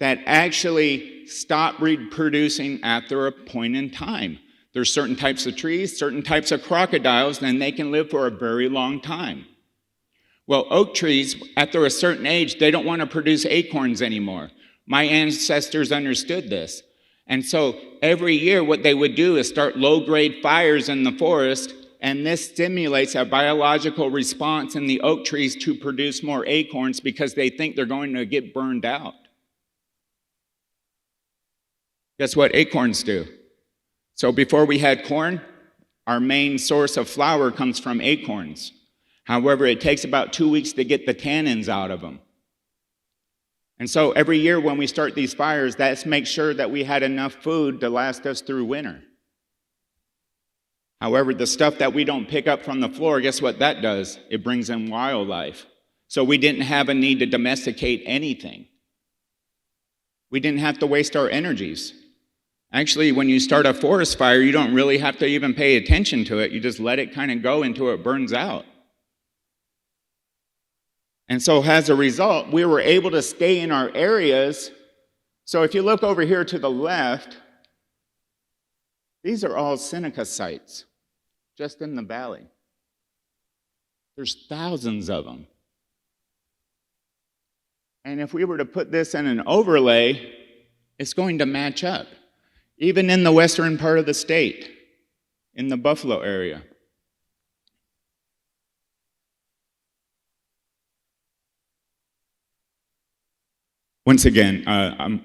that actually stop reproducing after a point in time. There's certain types of trees, certain types of crocodiles, and they can live for a very long time. Well, oak trees, after a certain age, they don't want to produce acorns anymore. My ancestors understood this. And so every year what they would do is start low-grade fires in the forest, and this stimulates a biological response in the oak trees to produce more acorns because they think they're going to get burned out. Guess what acorns do? So before we had corn, our main source of flour comes from acorns. However, it takes about 2 weeks to get the tannins out of them. And so every year when we start these fires, that makes sure that we had enough food to last us through winter. However, the stuff that we don't pick up from the floor, guess what that does? It brings in wildlife. So we didn't have a need to domesticate anything. We didn't have to waste our energies. Actually, when you start a forest fire, you don't really have to even pay attention to it. You just let it kind of go until it burns out. And so as a result, we were able to stay in our areas. So if you look over here to the left, these are all Seneca sites, just in the valley. There's thousands of them. And if we were to put this in an overlay, it's going to match up. Even in the western part of the state, in the Buffalo area. Once again,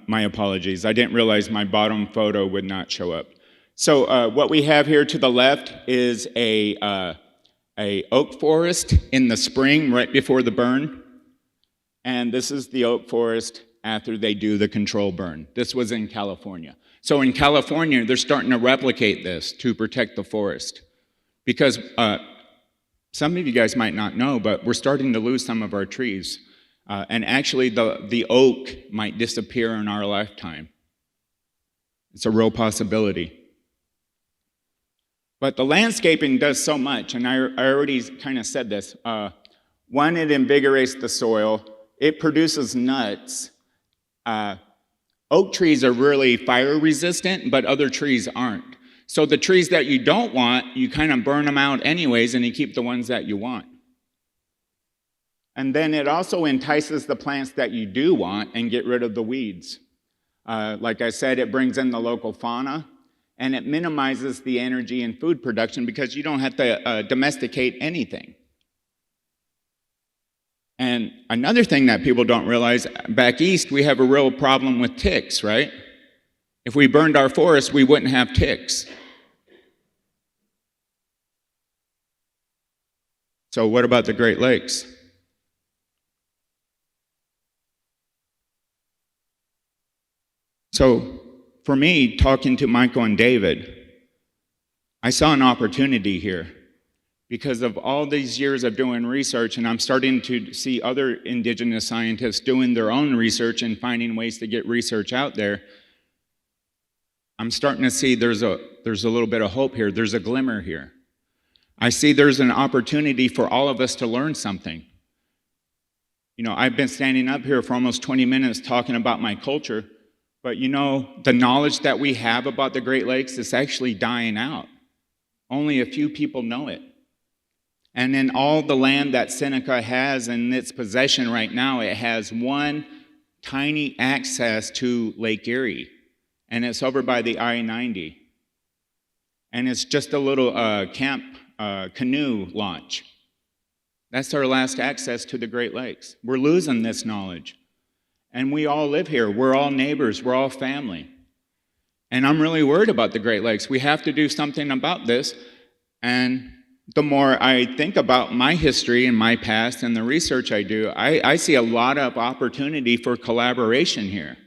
my apologies. I didn't realize my bottom photo would not show up. So what we have here to the left is a oak forest in the spring right before the burn. And this is the oak forest after they do the control burn. This was in California. So in California, they're starting to replicate this to protect the forest. Because some of you guys might not know, but we're starting to lose some of our trees. And actually, the oak might disappear in our lifetime. It's a real possibility. But the landscaping does so much, and I already kind of said this. One, it invigorates the soil. It produces nuts. Oak trees are really fire resistant, but other trees aren't. So the trees that you don't want, you kind of burn them out anyways, and you keep the ones that you want. And then it also entices the plants that you do want and get rid of the weeds. Like I said, it brings in the local fauna, and it minimizes the energy and food production because you don't have to domesticate anything. And another thing that people don't realize, back east, we have a real problem with ticks, right? If we burned our forest, we wouldn't have ticks. So what about the Great Lakes? So for me, talking to Michael and David, I saw an opportunity here. Because of all these years of doing research, and I'm starting to see other indigenous scientists doing their own research and finding ways to get research out there, I'm starting to see there's a little bit of hope here. There's a glimmer here. I see there's an opportunity for all of us to learn something. You know, I've been standing up here for almost 20 minutes talking about my culture, but you know, the knowledge that we have about the Great Lakes is actually dying out. Only a few people know it. And in all the land that Seneca has in its possession right now, it has one tiny access to Lake Erie, and it's over by the I-90. And it's just a little canoe launch. That's our last access to the Great Lakes. We're losing this knowledge. And we all live here. We're all neighbors. We're all family. And I'm really worried about the Great Lakes. We have to do something about this. And the more I think about my history and my past and the research I do, I see a lot of opportunity for collaboration here.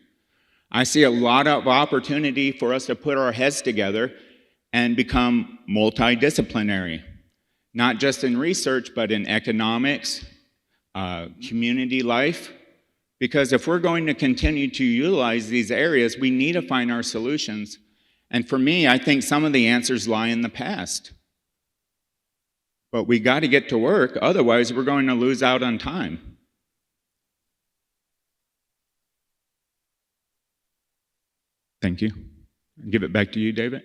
I see a lot of opportunity for us to put our heads together and become multidisciplinary, not just in research, but in economics, community life. Because if we're going to continue to utilize these areas, we need to find our solutions. And for me, I think some of the answers lie in the past. But we got to get to work, otherwise we're going to lose out on time. Thank you. I'll give it back to you, David.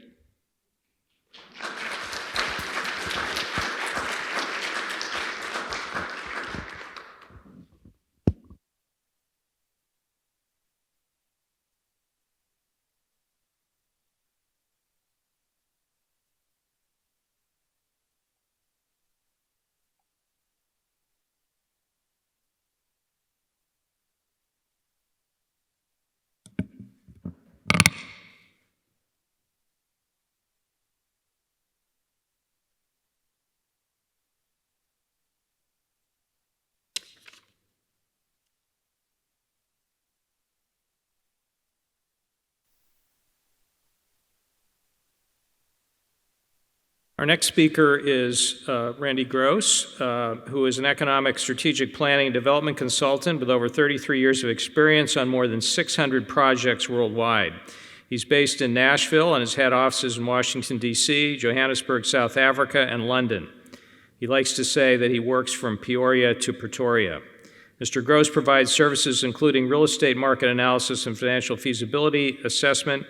Our next speaker is Randy Gross, who is an economic strategic planning and development consultant with over 33 years of experience on more than 600 projects worldwide. He's based in Nashville and has had offices in Washington, D.C., Johannesburg, South Africa, and London. He likes to say that he works from Peoria to Pretoria. Mr. Gross provides services including real estate market analysis and financial feasibility assessment,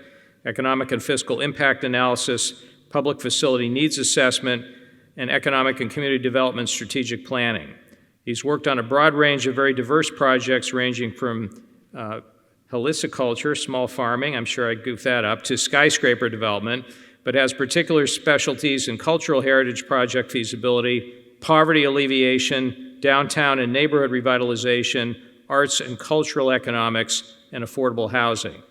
economic and fiscal impact analysis, public facility needs assessment, and economic and community development strategic planning. He's worked on a broad range of very diverse projects ranging from heliciculture, small farming, I'm sure I goofed that up, to skyscraper development, but has particular specialties in cultural heritage project feasibility, poverty alleviation, downtown and neighborhood revitalization, arts and cultural economics, and affordable housing.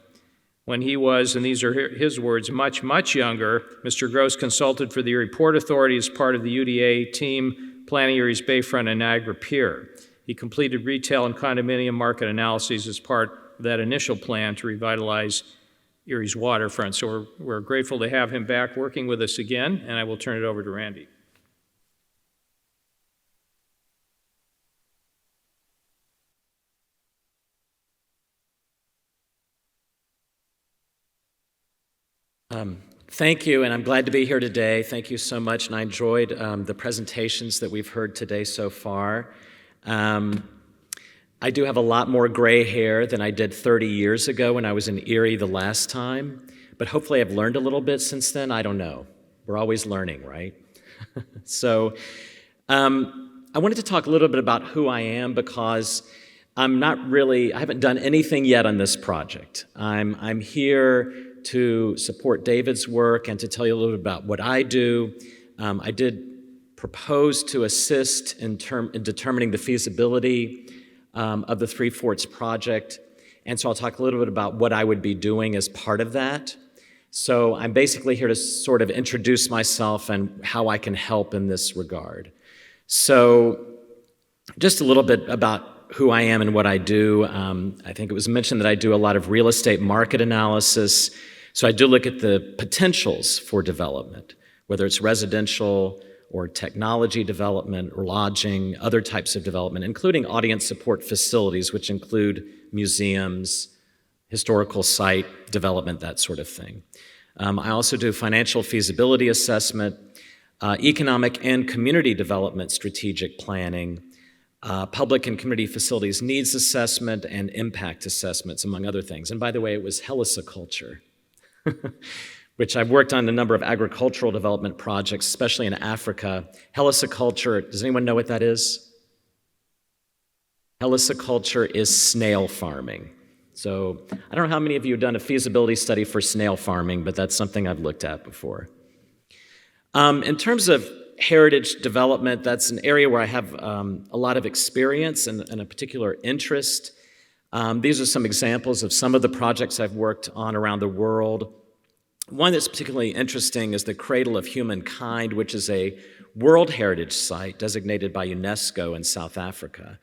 When he was, and these are his words, much, much younger, Mr. Gross consulted for the Erie Port Authority as part of the UDA team planning Erie's Bayfront and Niagara Pier. He completed retail and condominium market analyses as part of that initial plan to revitalize Erie's waterfront. So we're grateful to have him back working with us again, and I will turn it over to Randy. Thank you, and I'm glad to be here today. Thank you so much, and I enjoyed the presentations that we've heard today so far. I do have a lot more gray hair than I did 30 years ago when I was in Erie the last time, but hopefully I've learned a little bit since then. I don't know. We're always learning, right? So I wanted to talk a little bit about who I am because I haven't done anything yet on this project. I'm here to support David's work and to tell you a little bit about what I do. I did propose to assist in determining the feasibility of the Three Forts project, and so I'll talk a little bit about what I would be doing as part of that. So I'm basically here to sort of introduce myself and how I can help in this regard. So just a little bit about who I am and what I do. I think it was mentioned that I do a lot of real estate market analysis. So I do look at the potentials for development, whether it's residential or technology development or lodging, other types of development, including audience support facilities, which include museums, historical site development, that sort of thing. I also do financial feasibility assessment, economic and community development strategic planning, public and community facilities needs assessment, and impact assessments, among other things. And by the way, it was heliciculture, which I've worked on a number of agricultural development projects, especially in Africa. Heliciculture, does anyone know what that is? Heliciculture is snail farming. So I don't know how many of you have done a feasibility study for snail farming, but that's something I've looked at before. In terms of heritage development, that's an area where I have a lot of experience and a particular interest. These are some examples of some of the projects I've worked on around the world. One that's particularly interesting is the Cradle of Humankind, which is a World Heritage Site designated by UNESCO in South Africa.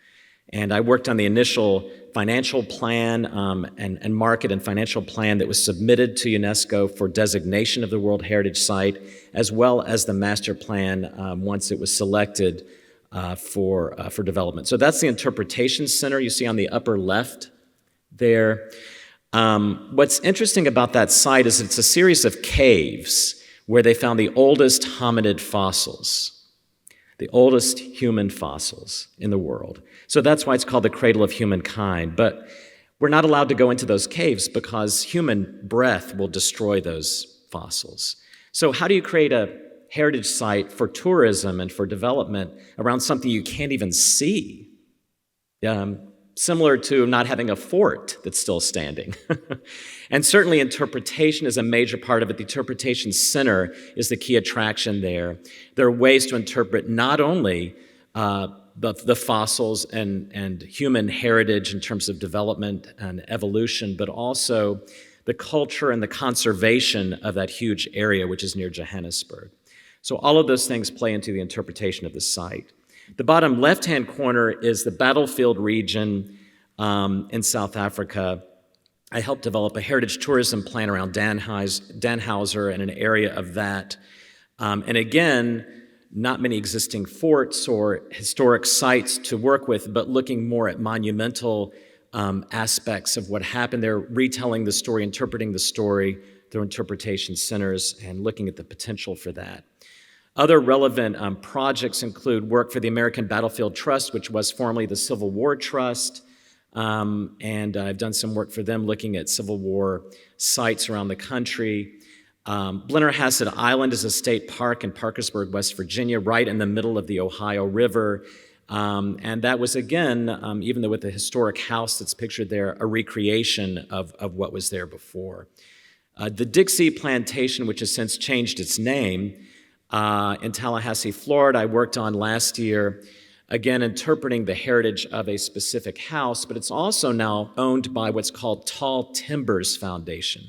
And I worked on the initial financial plan and market and financial plan that was submitted to UNESCO for designation of the World Heritage Site, as well as the master plan once it was selected for development. So that's the Interpretation Center you see on the upper left there. What's interesting about that site is it's a series of caves where they found the oldest hominid fossils, the oldest human fossils in the world. So that's why it's called the Cradle of Humankind. But we're not allowed to go into those caves because human breath will destroy those fossils. So how do you create a heritage site for tourism and for development around something you can't even see? Similar to not having a fort that's still standing. And certainly interpretation is a major part of it. The Interpretation Center is the key attraction there. There are ways to interpret not only the fossils and human heritage in terms of development and evolution, but also the culture and the conservation of that huge area, which is near Johannesburg. So all of those things play into the interpretation of the site. The bottom left-hand corner is the battlefield region in South Africa. I helped develop a heritage tourism plan around Danhauser and an area of that. And again, not many existing forts or historic sites to work with, but looking more at monumental aspects of what happened there, retelling the story, interpreting the story through interpretation centers, and looking at the potential for that. Other relevant projects include work for the American Battlefield Trust, which was formerly the Civil War Trust, and I've done some work for them looking at Civil War sites around the country. Blennerhassett Island is a state park in Parkersburg, West Virginia, right in the middle of the Ohio River. And that was, again, even though with the historic house that's pictured there, a recreation of what was there before. The Dixie Plantation, which has since changed its name, in Tallahassee, Florida, I worked on last year, again, interpreting the heritage of a specific house, but it's also now owned by what's called Tall Timbers Foundation,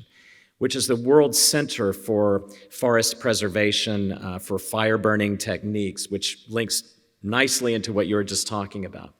which is the world center for forest preservation, for fire burning techniques, which links nicely into what you were just talking about.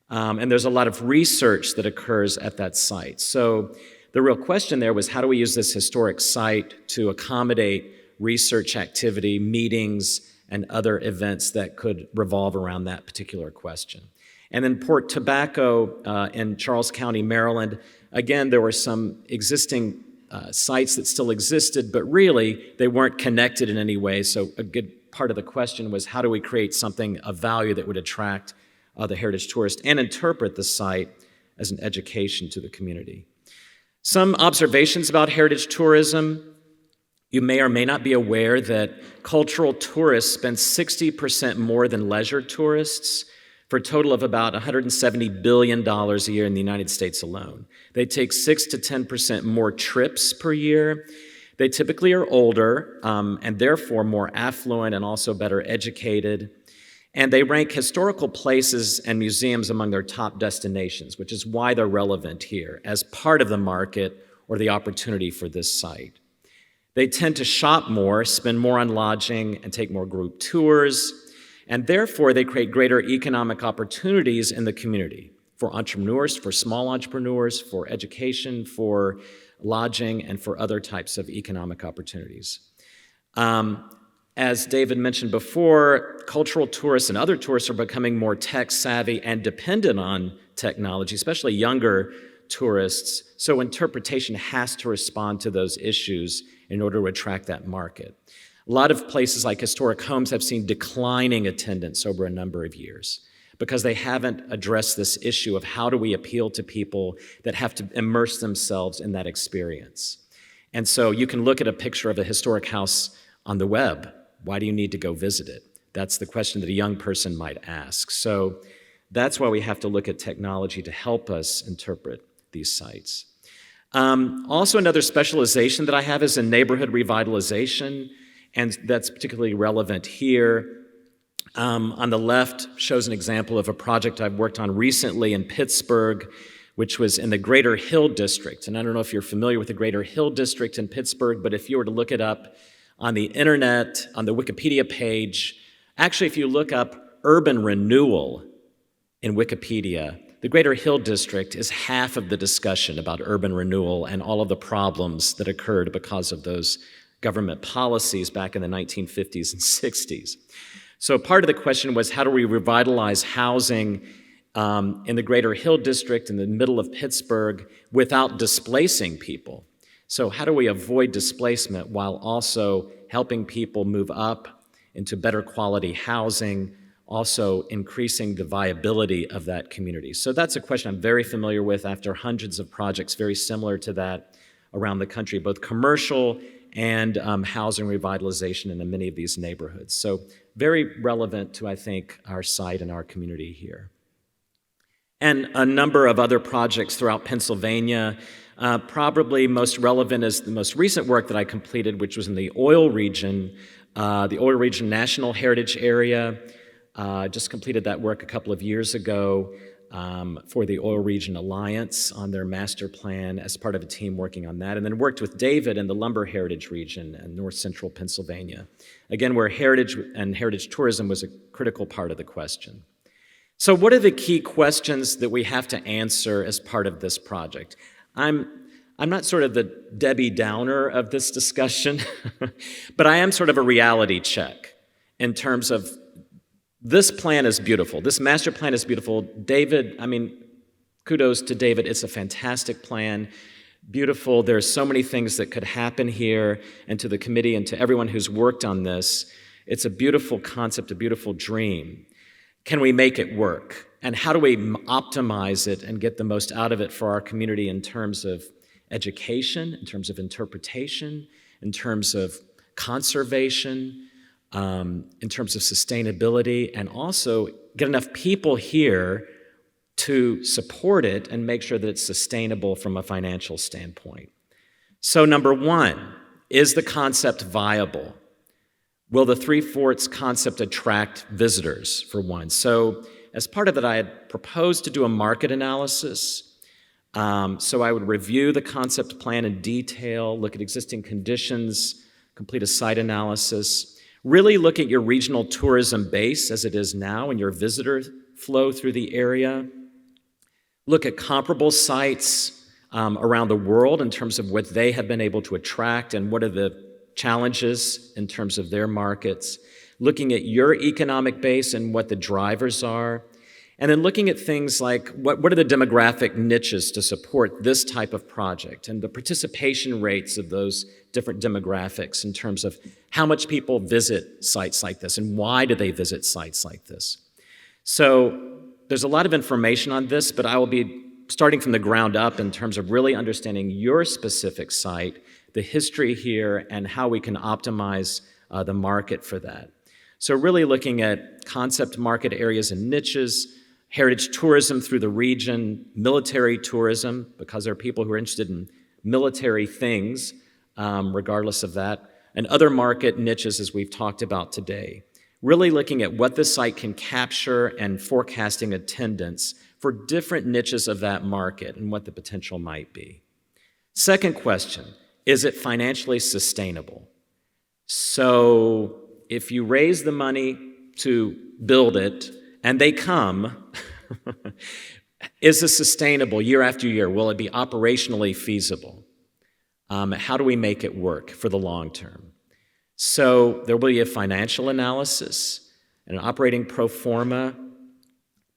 And there's a lot of research that occurs at that site. So the real question there was, how do we use this historic site to accommodate research activity, meetings, and other events that could revolve around that particular question. And then Port Tobacco in Charles County, Maryland, again, there were some existing sites that still existed, but really they weren't connected in any way. So a good part of the question was, how do we create something of value that would attract the heritage tourist and interpret the site as an education to the community? Some observations about heritage tourism. You may or may not be aware that cultural tourists spend 60% more than leisure tourists, for a total of about $170 billion a year in the United States alone. They take 6 to 10% more trips per year. They typically are older and therefore more affluent and also better educated. And they rank historical places and museums among their top destinations, which is why they're relevant here as part of the market or the opportunity for this site. They tend to shop more, spend more on lodging, and take more group tours, and therefore they create greater economic opportunities in the community for entrepreneurs, for small entrepreneurs, for education, for lodging, and for other types of economic opportunities. As David mentioned before, cultural tourists and other tourists are becoming more tech-savvy and dependent on technology, especially younger tourists, so interpretation has to respond to those issues in order to attract that market. A lot of places like historic homes have seen declining attendance over a number of years because they haven't addressed this issue of how do we appeal to people that have to immerse themselves in that experience. And so you can look at a picture of a historic house on the web. Why do you need to go visit it? That's the question that a young person might ask. So that's why we have to look at technology to help us interpret these sites. Also, another specialization that I have is in neighborhood revitalization, and that's particularly relevant here. On the left shows an example of a project I've worked on recently in Pittsburgh which was in the Greater Hill District. And I don't know if you're familiar with the Greater Hill District in Pittsburgh, but if you were to look it up on the internet, on the Wikipedia page, actually, if you look up urban renewal in Wikipedia, the Greater Hill District is half of the discussion about urban renewal and all of the problems that occurred because of those government policies back in the 1950s and 60s. So part of the question was, how do we revitalize housing in the Greater Hill District in the middle of Pittsburgh without displacing people? So how do we avoid displacement while also helping people move up into better quality housing, also increasing the viability of that community? So that's a question I'm very familiar with after hundreds of projects very similar to that around the country, both commercial and housing revitalization in many of these neighborhoods. So very relevant to, I think, our site and our community here. And a number of other projects throughout Pennsylvania. Probably most relevant is the most recent work that I completed, which was in the Oil Region National Heritage Area. Just completed that work a couple of years ago for the Oil Region Alliance on their master plan as part of a team working on that, and then worked with David in the Lumber Heritage Region in north central Pennsylvania, again, where heritage and heritage tourism was a critical part of the question. So what are the key questions that we have to answer as part of this project? I'm not sort of the Debbie Downer of this discussion, but I am sort of a reality check in terms of this plan is beautiful. This master plan is beautiful. David, kudos to David. It's a fantastic plan, beautiful. There's so many things that could happen here, and to the committee and to everyone who's worked on this, it's a beautiful concept, a beautiful dream. Can we make it work? And how do we optimize it and get the most out of it for our community in terms of education, in terms of interpretation, in terms of conservation, in terms of sustainability, and also get enough people here to support it and make sure that it's sustainable from a financial standpoint. So number one, is the concept viable? Will the Three Forts concept attract visitors, for one? So as part of it, I had proposed to do a market analysis. So I would review the concept plan in detail, look at existing conditions, complete a site analysis, really look at your regional tourism base as it is now and your visitor flow through the area. Look at comparable sites around the world in terms of what they have been able to attract and what are the challenges in terms of their markets. Looking at your economic base and what the drivers are. And then looking at things like what are the demographic niches to support this type of project and the participation rates of those different demographics in terms of how much people visit sites like this and why do they visit sites like this. So there's a lot of information on this, but I will be starting from the ground up in terms of really understanding your specific site, the history here, and how we can optimize the market for that. So really looking at concept market areas and niches, heritage tourism through the region, military tourism, because there are people who are interested in military things, regardless of that, and other market niches as we've talked about today. Really looking at what the site can capture and forecasting attendance for different niches of that market and what the potential might be. Second question, is it financially sustainable? So if you raise the money to build it and they come, is this sustainable year after year? Will it be operationally feasible? How do we make it work for the long term? So there will be a financial analysis, an operating pro forma,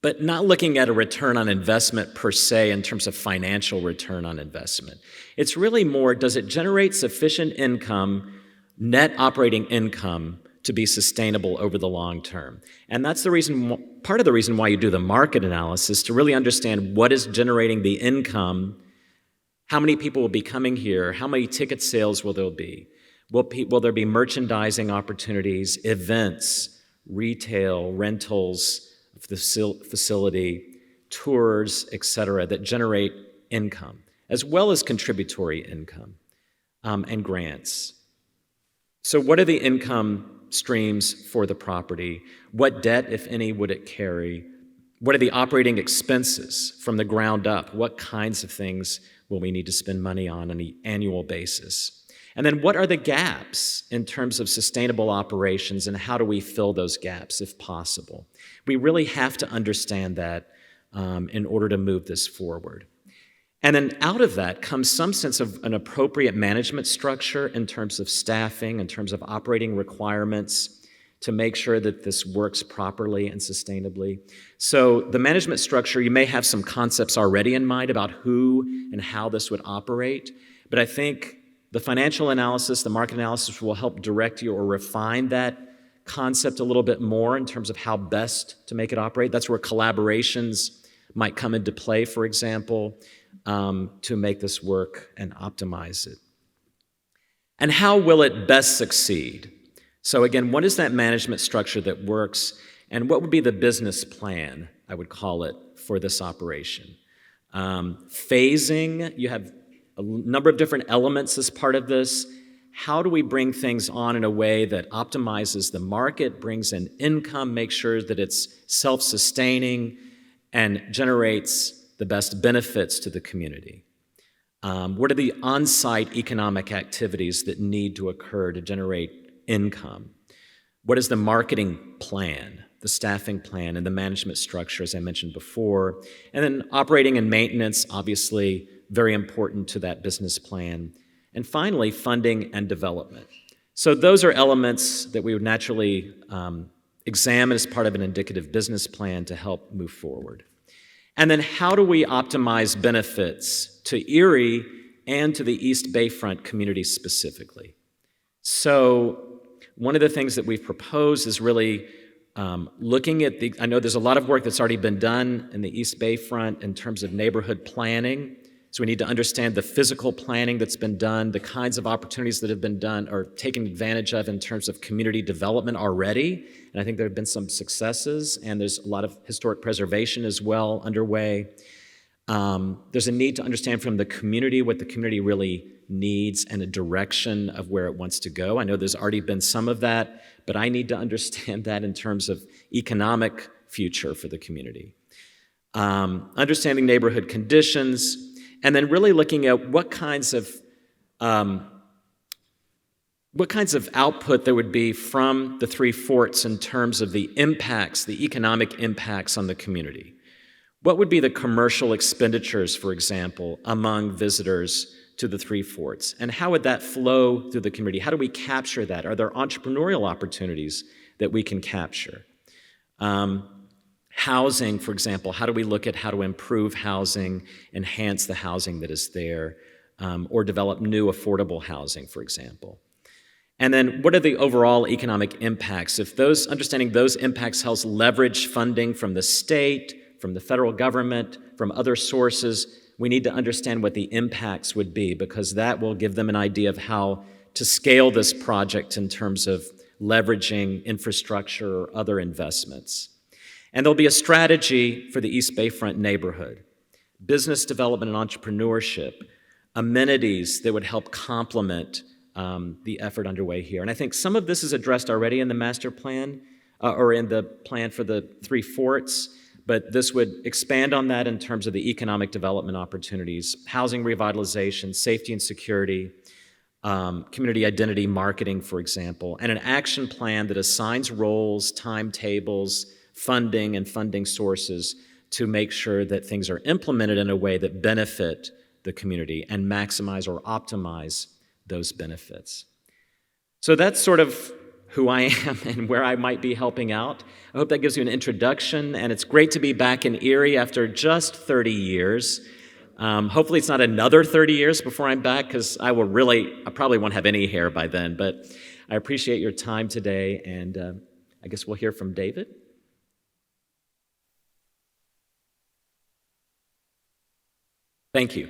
but not looking at a return on investment per se in terms of financial return on investment. It's really more, does it generate sufficient income, net operating income, to be sustainable over the long term? And that's the reason, part of the reason why you do the market analysis, to really understand what is generating the income, how many people will be coming here, how many ticket sales will there be, will there be merchandising opportunities, events, retail, rentals, facility, tours, etc., that generate income, as well as contributory income and grants. So what are the income streams for the property? What debt, if any, would it carry? What are the operating expenses from the ground up? What kinds of things will we need to spend money on an annual basis? And then what are the gaps in terms of sustainable operations, and how do we fill those gaps if possible? We really have to understand that in order to move this forward. And then out of that comes some sense of an appropriate management structure in terms of staffing, in terms of operating requirements, to make sure that this works properly and sustainably. So the management structure, you may have some concepts already in mind about who and how this would operate, but I think the financial analysis, the market analysis will help direct you or refine that concept a little bit more in terms of how best to make it operate. That's where collaborations might come into play, for example, to make this work and optimize it. And how will it best succeed? So again, what is that management structure that works, and what would be the business plan, I would call it, for this operation? Phasing, you have a number of different elements as part of this. How do we bring things on in a way that optimizes the market, brings in income, makes sure that it's self-sustaining, and generates the best benefits to the community? What are the on-site economic activities that need to occur to generate income? What is the marketing plan, the staffing plan, and the management structure, as I mentioned before? And then operating and maintenance, obviously very important to that business plan. And finally, funding and development. So those are elements that we would naturally examine as part of an indicative business plan to help move forward. And then how do we optimize benefits to Erie and to the East Bayfront community specifically? So one of the things that we've proposed is really looking at I know there's a lot of work that's already been done in the East Bayfront in terms of neighborhood planning. So we need to understand the physical planning that's been done, the kinds of opportunities that have been done or taken advantage of in terms of community development already. And I think there have been some successes, and there's a lot of historic preservation as well underway. There's a need to understand from the community what the community really needs and a direction of where it wants to go. I know there's already been some of that, but I need to understand that in terms of economic future for the community. Understanding neighborhood conditions, and then really looking at what kinds of output there would be from the three forts in terms of the impacts, the economic impacts on the community. What would be the commercial expenditures, for example, among visitors to the three forts? And how would that flow through the community? How do we capture that? Are there entrepreneurial opportunities that we can capture? Housing, for example, how do we look at how to improve housing, enhance the housing that is there, or develop new affordable housing, for example? And then what are the overall economic impacts? If understanding those impacts helps leverage funding from the state, from the federal government, from other sources, we need to understand what the impacts would be, because that will give them an idea of how to scale this project in terms of leveraging infrastructure or other investments. And there'll be a strategy for the East Bayfront neighborhood, business development and entrepreneurship, amenities that would help complement the effort underway here. And I think some of this is addressed already in the master plan or in the plan for the three forts, but this would expand on that in terms of the economic development opportunities, housing revitalization, safety and security, community identity marketing, for example, and an action plan that assigns roles, timetables, funding and funding sources to make sure that things are implemented in a way that benefit the community and maximize or optimize those benefits. So that's sort of who I am and where I might be helping out. I hope that gives you an introduction, and it's great to be back in Erie after just 30 years. Hopefully it's not another 30 years before I'm back, because I probably won't have any hair by then, but I appreciate your time today, and I guess we'll hear from David. Thank you.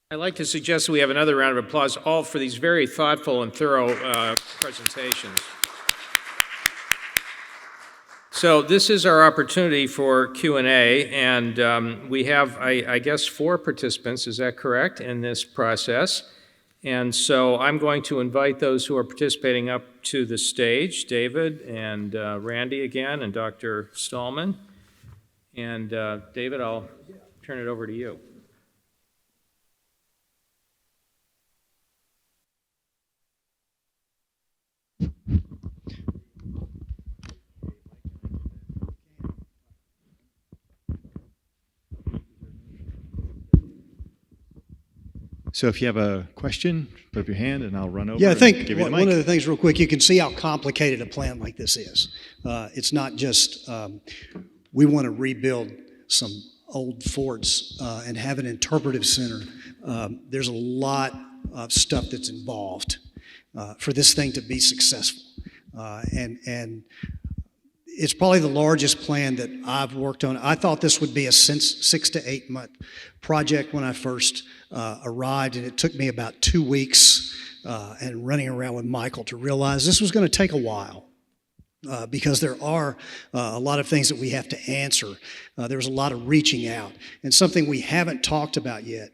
I'd like to suggest we have another round of applause all for these very thoughtful and thorough presentations. So this is our opportunity for Q&A, and we have, I guess, 4 participants, is that correct, in this process? And so I'm going to invite those who are participating up to the stage, David and Randy again, and Dr. Stallman. And David, I'll turn it over to you. So if you have a question, put up your hand and I'll run over Yeah, I and think give you the one mic. of the things real quick, you can see how complicated a plant like this is. It's not just, we want to rebuild some old forts and have an interpretive center. There's a lot of stuff that's involved for this thing to be successful. And it's probably the largest plan that I've worked on. I thought this would be a 6 to 8 month project when I first arrived, and it took me about 2 weeks and running around with Michael to realize this was going to take a while. Because there are a lot of things that we have to answer. There was a lot of reaching out. And something we haven't talked about yet,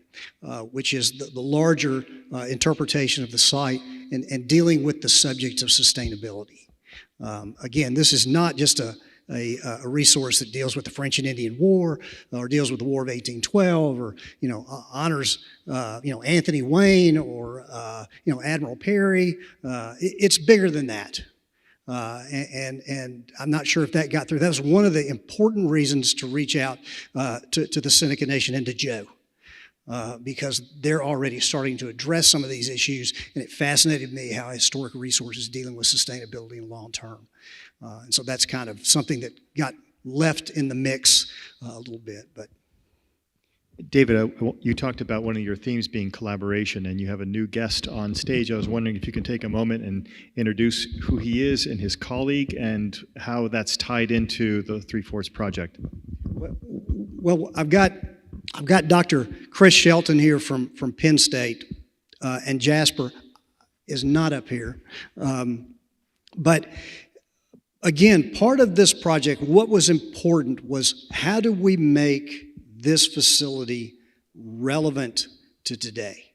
which is the larger interpretation of the site and dealing with the subject of sustainability. Again, this is not just a resource that deals with the French and Indian War or deals with the War of 1812 or, honors, Anthony Wayne or, Admiral Perry. It's bigger than that. And I'm not sure if that got through. That was one of the important reasons to reach out to the Seneca Nation and to Joe. Because they're already starting to address some of these issues, and it fascinated me how historic resources is dealing with sustainability in the long term. And so that's kind of something that got left in the mix a little bit. But David, you talked about one of your themes being collaboration, and you have a new guest on stage. I was wondering if you can take a moment and introduce who he is and his colleague and how that's tied into the Three Forts project. Well, I've got Dr. Chris Shelton here from Penn State, and Jasper is not up here. But again, part of this project, what was important was how do we make this facility relevant to today?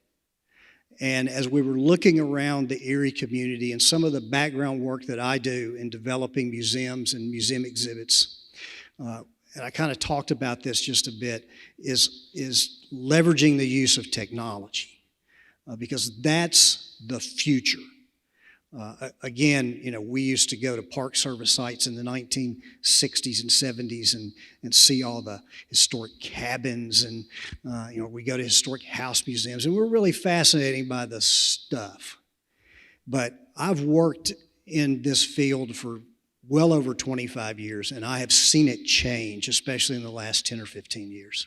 And as we were looking around the Erie community and some of the background work that I do in developing museums and museum exhibits, and I kind of talked about this just a bit, is leveraging the use of technology, because that's the future. Again, we used to go to Park Service sites in the 1960s and 70s and see all the historic cabins, and we go to historic house museums, and we're really fascinated by the stuff. But I've worked in this field for well over 25 years, and I have seen it change, especially in the last 10 or 15 years.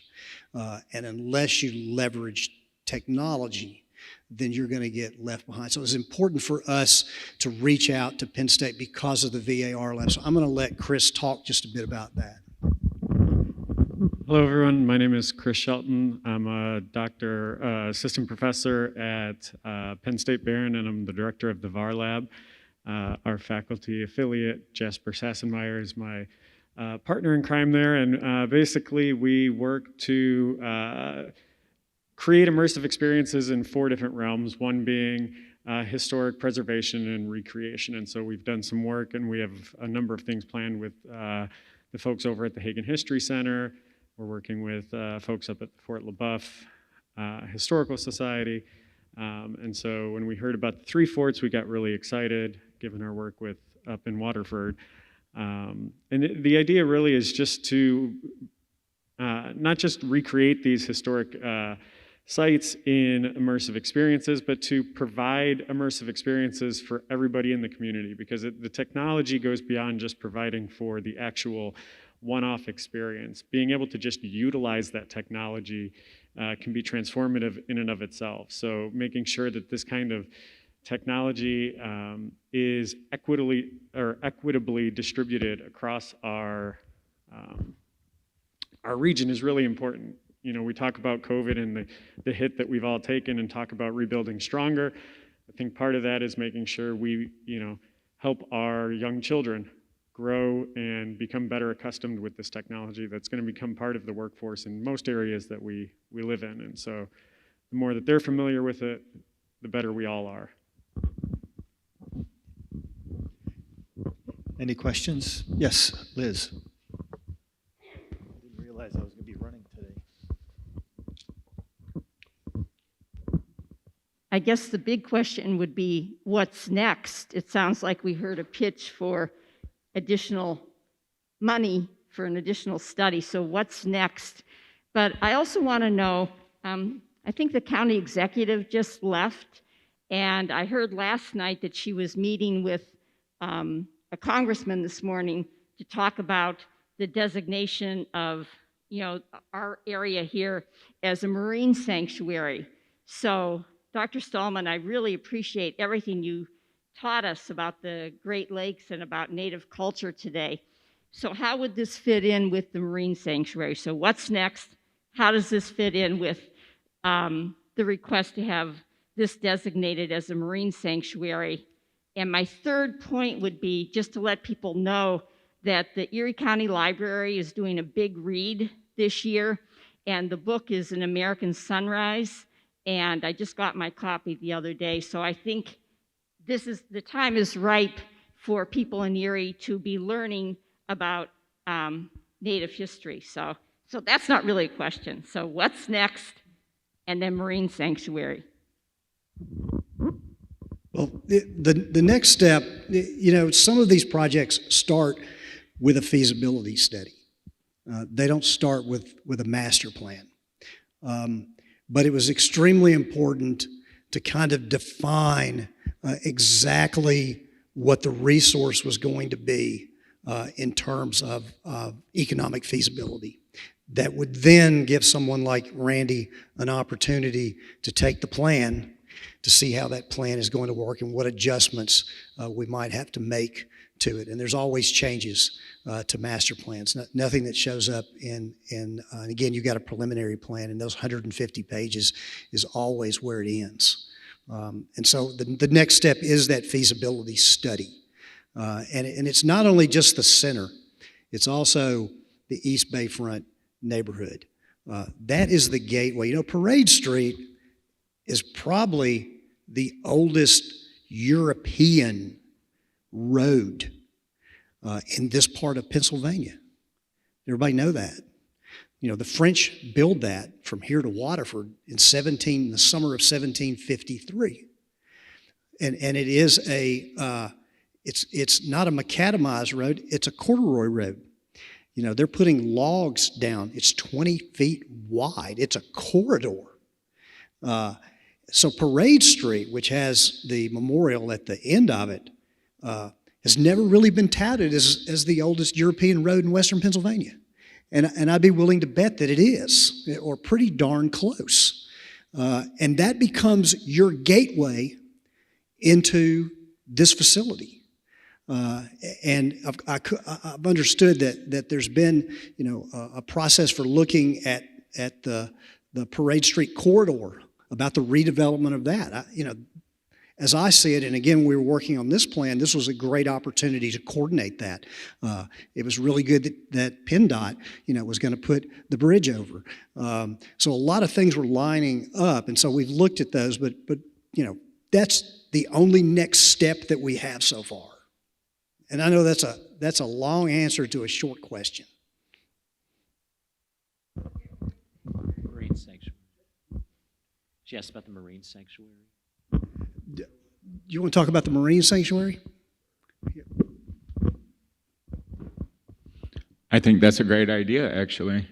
And unless you leverage technology, then you're going to get left behind. So it's important for us to reach out to Penn State because of the VAR lab. So I'm going to let Chris talk just a bit about that. Hello, everyone. My name is Chris Shelton. I'm a assistant professor at Penn State Barron, and I'm the director of the VAR lab. Our faculty affiliate, Jasper Sassenmeyer, is my partner in crime there. And basically, we work to create immersive experiences in 4 different realms, one being historic preservation and recreation. And so we've done some work, and we have a number of things planned with the folks over at the Hagen History Center. We're working with folks up at the Fort LaBeouf Historical Society. And so when we heard about the Three Forts, we got really excited, given our work with up in Waterford. And the idea really is just to not just recreate these historic sites in immersive experiences, but to provide immersive experiences for everybody in the community, because the technology goes beyond just providing for the actual one-off experience. Being able to just utilize that technology can be transformative in and of itself. So making sure that this kind of technology is equitably distributed across our region is really important. We talk about COVID and the hit that we've all taken, and talk about rebuilding stronger. I think part of that is making sure we, help our young children grow and become better accustomed with this technology that's going to become part of the workforce in most areas that we live in. And so the more that they're familiar with it, the better we all are. Any questions? Yes, Liz. I didn't realize I was going to be running today. I guess the big question would be, what's next? It sounds like we heard a pitch for additional money for an additional study. So what's next? But I also want to know, I think the county executive just left, and I heard last night that she was meeting with a congressman this morning to talk about the designation of, our area here as a marine sanctuary. So, Dr. Stallman, I really appreciate everything you taught us about the Great Lakes and about Native culture today. So how would this fit in with the marine sanctuary? So what's next? How does this fit in with the request to have this designated as a marine sanctuary? And my third point would be just to let people know that the Erie County Library is doing a big read this year, and the book is An American Sunrise, and I just got my copy the other day. So I think the time is ripe for people in Erie to be learning about Native history. So that's not really a question. So what's next? And then marine sanctuary. Well, the next step, some of these projects start with a feasibility study. They don't start with a master plan. But it was extremely important to kind of define exactly what the resource was going to be in terms of economic feasibility. That would then give someone like Randy an opportunity to take the plan to see how that plan is going to work and what adjustments we might have to make to it. And there's always changes to master plans. Nothing that shows up and again, you've got a preliminary plan, and those 150 pages is always where it ends. And so the next step is that feasibility study. And it's not only just the center, it's also the East Bayfront neighborhood. That is the gateway. Parade Street is probably the oldest European road in this part of Pennsylvania. Everybody know that. The French built that from here to Waterford in the summer of 1753. And it is it's not a macadamized road, it's a corduroy road. They're putting logs down. It's 20 feet wide. It's a corridor. So Parade Street, which has the memorial at the end of it, has never really been touted as the oldest European road in western Pennsylvania. And I'd be willing to bet that it is, or pretty darn close. And that becomes your gateway into this facility. And I've understood that there's been, a process for looking at the Parade Street corridor, about the redevelopment of that. As I see it, and again, we were working on this plan, this was a great opportunity to coordinate that. It was really good that PennDOT, was going to put the bridge over. So a lot of things were lining up, and so we've looked at those, but that's the only next step that we have so far. And I know that's a long answer to a short question. Marine sanctuary. She asked about the marine sanctuary. Do you want to talk about the marine sanctuary? I think that's a great idea, actually.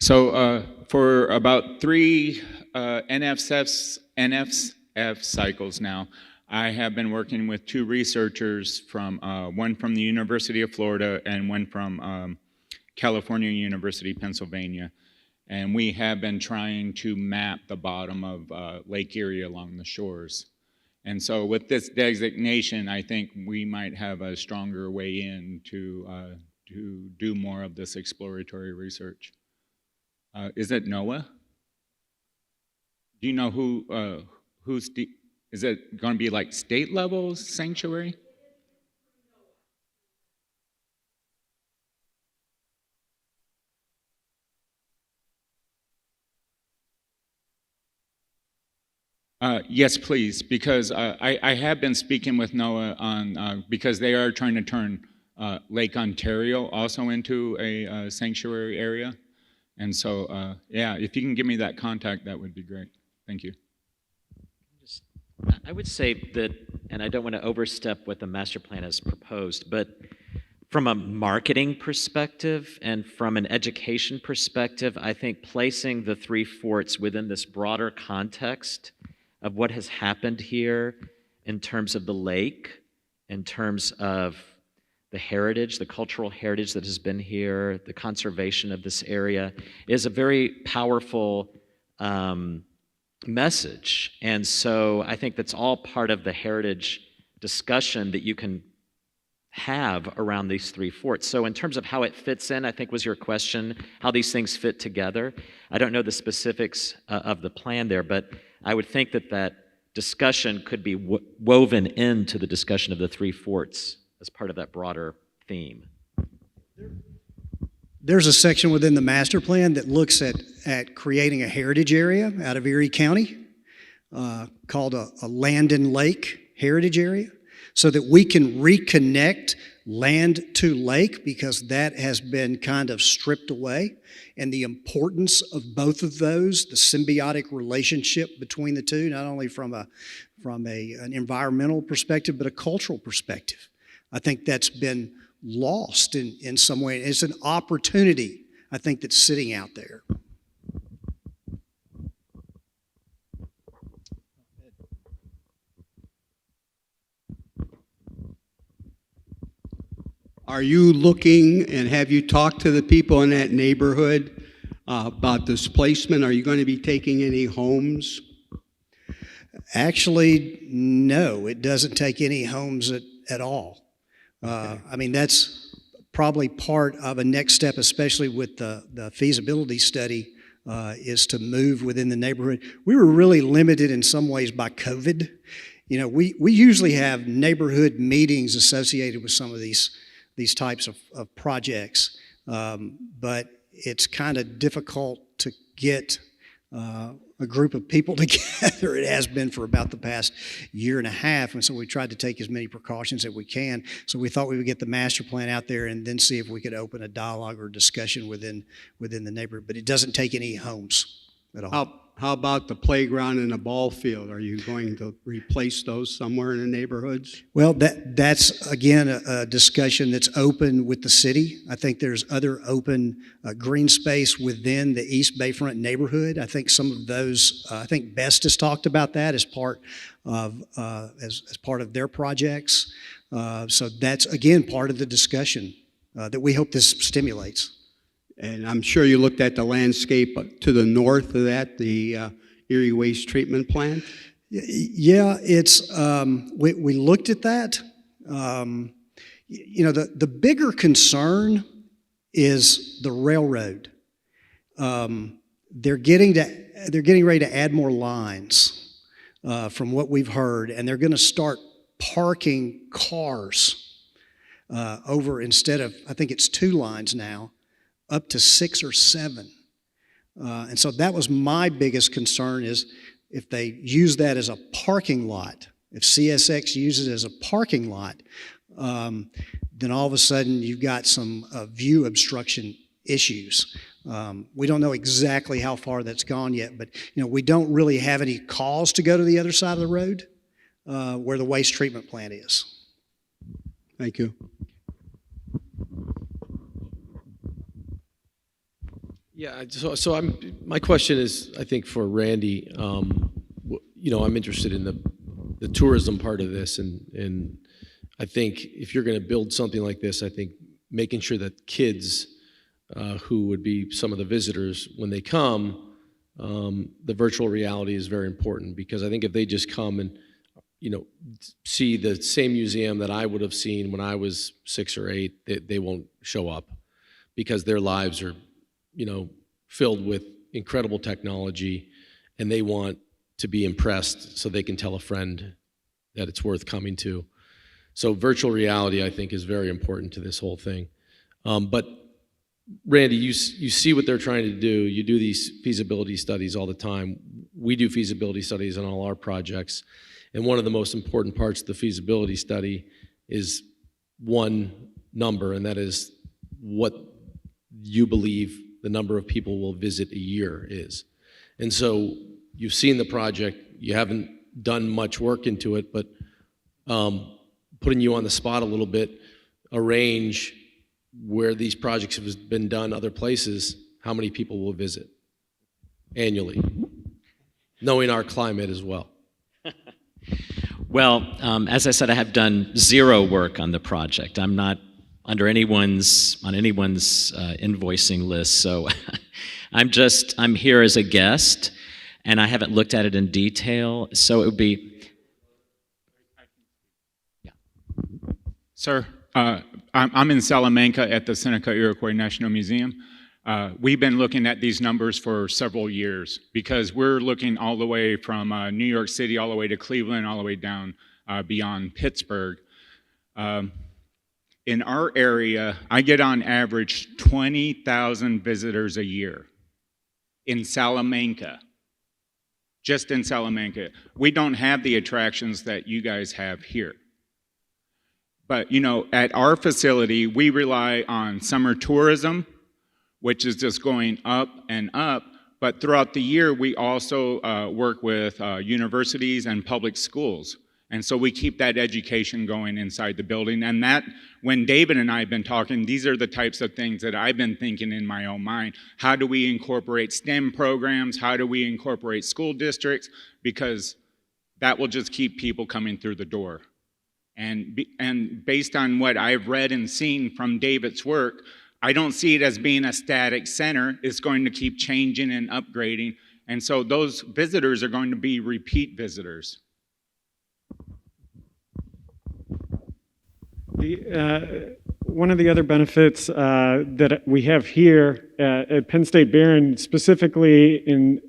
So for about 3 NFF cycles now, I have been working with 2 researchers from one from the University of Florida and one from California University, Pennsylvania. And we have been trying to map the bottom of Lake Erie along the shores. And so with this designation, I think we might have a stronger way in to do more of this exploratory research. Is it NOAA? Do you know who's is it going to be like state level sanctuary? Yes, please, because I have been speaking with NOAA on, because they are trying to turn Lake Ontario also into a sanctuary area. And so, yeah, if you can give me that contact, that would be great. Thank you. I would say that, and I don't want to overstep what the master plan has proposed, but from a marketing perspective and from an education perspective, I think placing the three forts within this broader context of what has happened here in terms of the lake, in terms of the heritage, the cultural heritage that has been here, the conservation of this area, is a very powerful message. And so I think that's all part of the heritage discussion that you can have around these three forts. So in terms of how it fits in, I think was your question, how these things fit together. I don't know the specifics of the plan there, but I would think that that discussion could be woven into the discussion of the three forts as part of that broader theme. There's a section within the master plan that looks at creating a heritage area out of Erie County called a land and lake heritage area, so that we can reconnect land to lake, because that has been kind of stripped away, and the importance of both of those, the symbiotic relationship between the two, not only from an environmental perspective, but a cultural perspective. I think that's been lost in some way. It's an opportunity, I think, that's sitting out there. Are you looking, and have you talked to the people in that neighborhood about displacement? Are you going to be taking any homes? Actually, no, it doesn't take any homes at all. Okay. I mean, that's probably part of a next step, especially with the feasibility study, is to move within the neighborhood. We were really limited in some ways by COVID. You know, we usually have neighborhood meetings associated with some of these types of projects, but it's kind of difficult to get a group of people together. It has been for about the past year and a half, and so we tried to take as many precautions as we can. So we thought we would get the master plan out there and then see if we could open a dialogue or discussion within the neighborhood. But it doesn't take any homes at all. How about the playground and the ball field? Are you going to replace those somewhere in the neighborhoods? Well, that's again a discussion that's open with the city. I think there's other open green space within the East Bayfront neighborhood. I think some of those, I think Best has talked about that as part of their projects. So that's again part of the discussion that we hope this stimulates. And I'm sure you looked at the landscape to the north of that, the Erie Waste Treatment Plant? Yeah, it's we looked at that. You know, the bigger concern is the railroad. They're getting ready to add more lines from what we've heard, and they're going to start parking cars over, instead of, I think it's 2 lines now, up to 6 or 7. And so that was my biggest concern, is if they use that as a parking lot, if CSX uses it as a parking lot, then all of a sudden you've got some view obstruction issues. We don't know exactly how far that's gone yet, but you know, we don't really have any cause to go to the other side of the road where the waste treatment plant is. Thank you. Yeah, so my question is, I think, for Randy. You know, I'm interested in the tourism part of this, and I think if you're going to build something like this, I think making sure that kids who would be some of the visitors when they come, the virtual reality is very important, because I think if they just come and, you know, see the same museum that I would have seen when I was 6 or 8, they won't show up, because their lives are, you know, filled with incredible technology, and they want to be impressed so they can tell a friend that it's worth coming to. So virtual reality, I think, is very important to this whole thing. But Randy, you see what they're trying to do. You do these feasibility studies all the time. We do feasibility studies on all our projects. And one of the most important parts of the feasibility study is one number, and that is what you believe the number of people will visit a year is. And so you've seen the project. You haven't done much work into it, but putting you on the spot a little bit, a range where these projects have been done other places, how many people will visit annually, knowing our climate as well? Well, as I said, I have done zero work on the project. I'm not under anyone's invoicing list, so I'm here as a guest, and I haven't looked at it in detail. So it would be. Yeah. Sir, I'm in Salamanca at the Seneca Iroquois National Museum. We've been looking at these numbers for several years because we're looking all the way from New York City, all the way to Cleveland, all the way down beyond Pittsburgh. In our area, I get on average 20,000 visitors a year in Salamanca, just in Salamanca. We don't have the attractions that you guys have here. But, you know, at our facility, we rely on summer tourism, which is just going up and up. But throughout the year, we also work with universities and public schools. And so we keep that education going inside the building. And that, when David and I have been talking, these are the types of things that I've been thinking in my own mind. How do we incorporate STEM programs? How do we incorporate school districts? Because that will just keep people coming through the door. And based on what I've read and seen from David's work, I don't see it as being a static center. It's going to keep changing and upgrading. And so those visitors are going to be repeat visitors. One of the other benefits that we have here at Penn State Barron, specifically in,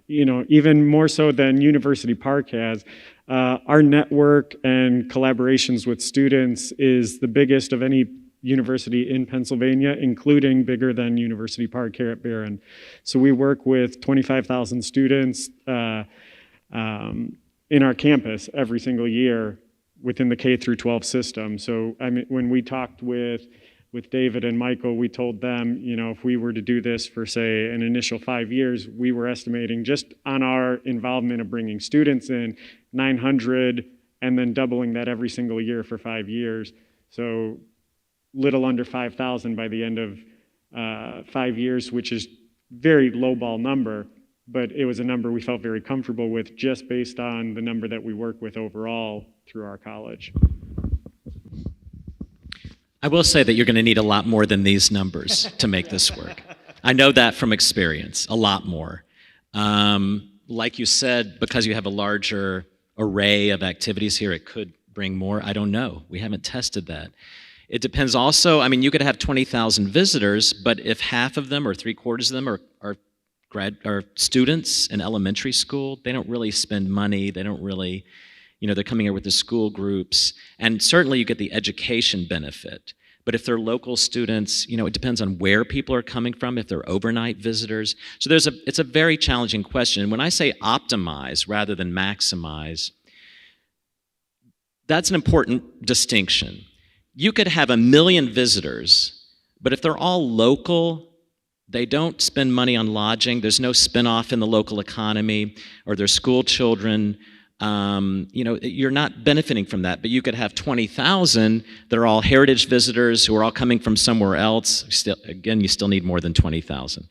even more so than University Park has, our network and collaborations with students is the biggest of any university in Pennsylvania, including bigger than University Park here at Barron. So we work with 25,000 students in our campus every single year within the K through 12 system. So I mean, when we talked with David and Michael, we told them, if we were to do this for, say, an initial 5 years, we were estimating just on our involvement of bringing students in 900 and then doubling that every single year for 5 years. So little under 5,000 by the end of 5 years, which is very lowball number, but it was a number we felt very comfortable with just based on the number that we work with overall through our college. I will say that you're going to need a lot more than these numbers to make this work. I know that from experience, a lot more. Like you said, because you have a larger array of activities here, it could bring more. I don't know. We haven't tested that. It depends also, you could have 20,000 visitors, but if half of them or 3/4 of them are students in elementary school, they don't really spend money. They don't really, they're coming here with the school groups. And certainly you get the education benefit. But if they're local students, it depends on where people are coming from, if they're overnight visitors. So it's a very challenging question. When I say optimize rather than maximize, that's an important distinction. You could have 1 million visitors, but if they're all local, they don't spend money on lodging, there's no spin-off in the local economy, or their school children, you're not benefiting from that. But you could have 20,000 that are all heritage visitors who are all coming from somewhere else. Again, you still need more than 20,000.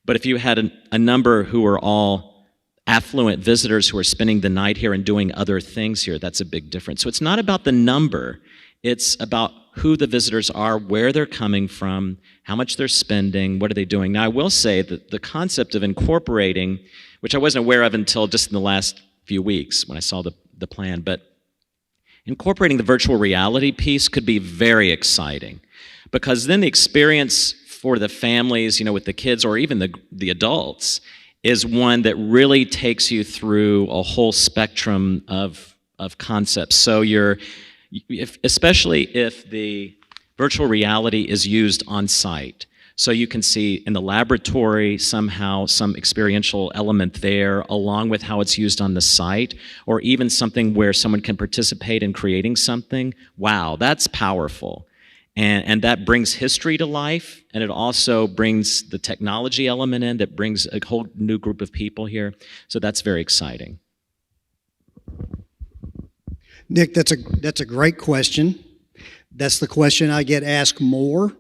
But if you had a number who are all affluent visitors who are spending the night here and doing other things here, that's a big difference. So it's not about the number. It's about who the visitors are, where they're coming from, how much they're spending, what are they doing. Now, I will say that the concept of incorporating, which I wasn't aware of until just in the last few weeks when I saw the plan, but incorporating the virtual reality piece could be very exciting, because then the experience for the families, with the kids or even the adults, is one that really takes you through a whole spectrum of concepts. So especially if the virtual reality is used on site. So you can see in the laboratory somehow some experiential element there, along with how it's used on the site, or even something where someone can participate in creating something. Wow, that's powerful. And that brings history to life, and it also brings the technology element in that brings a whole new group of people here. So that's very exciting. Nick, that's a great question. That's the question I get asked more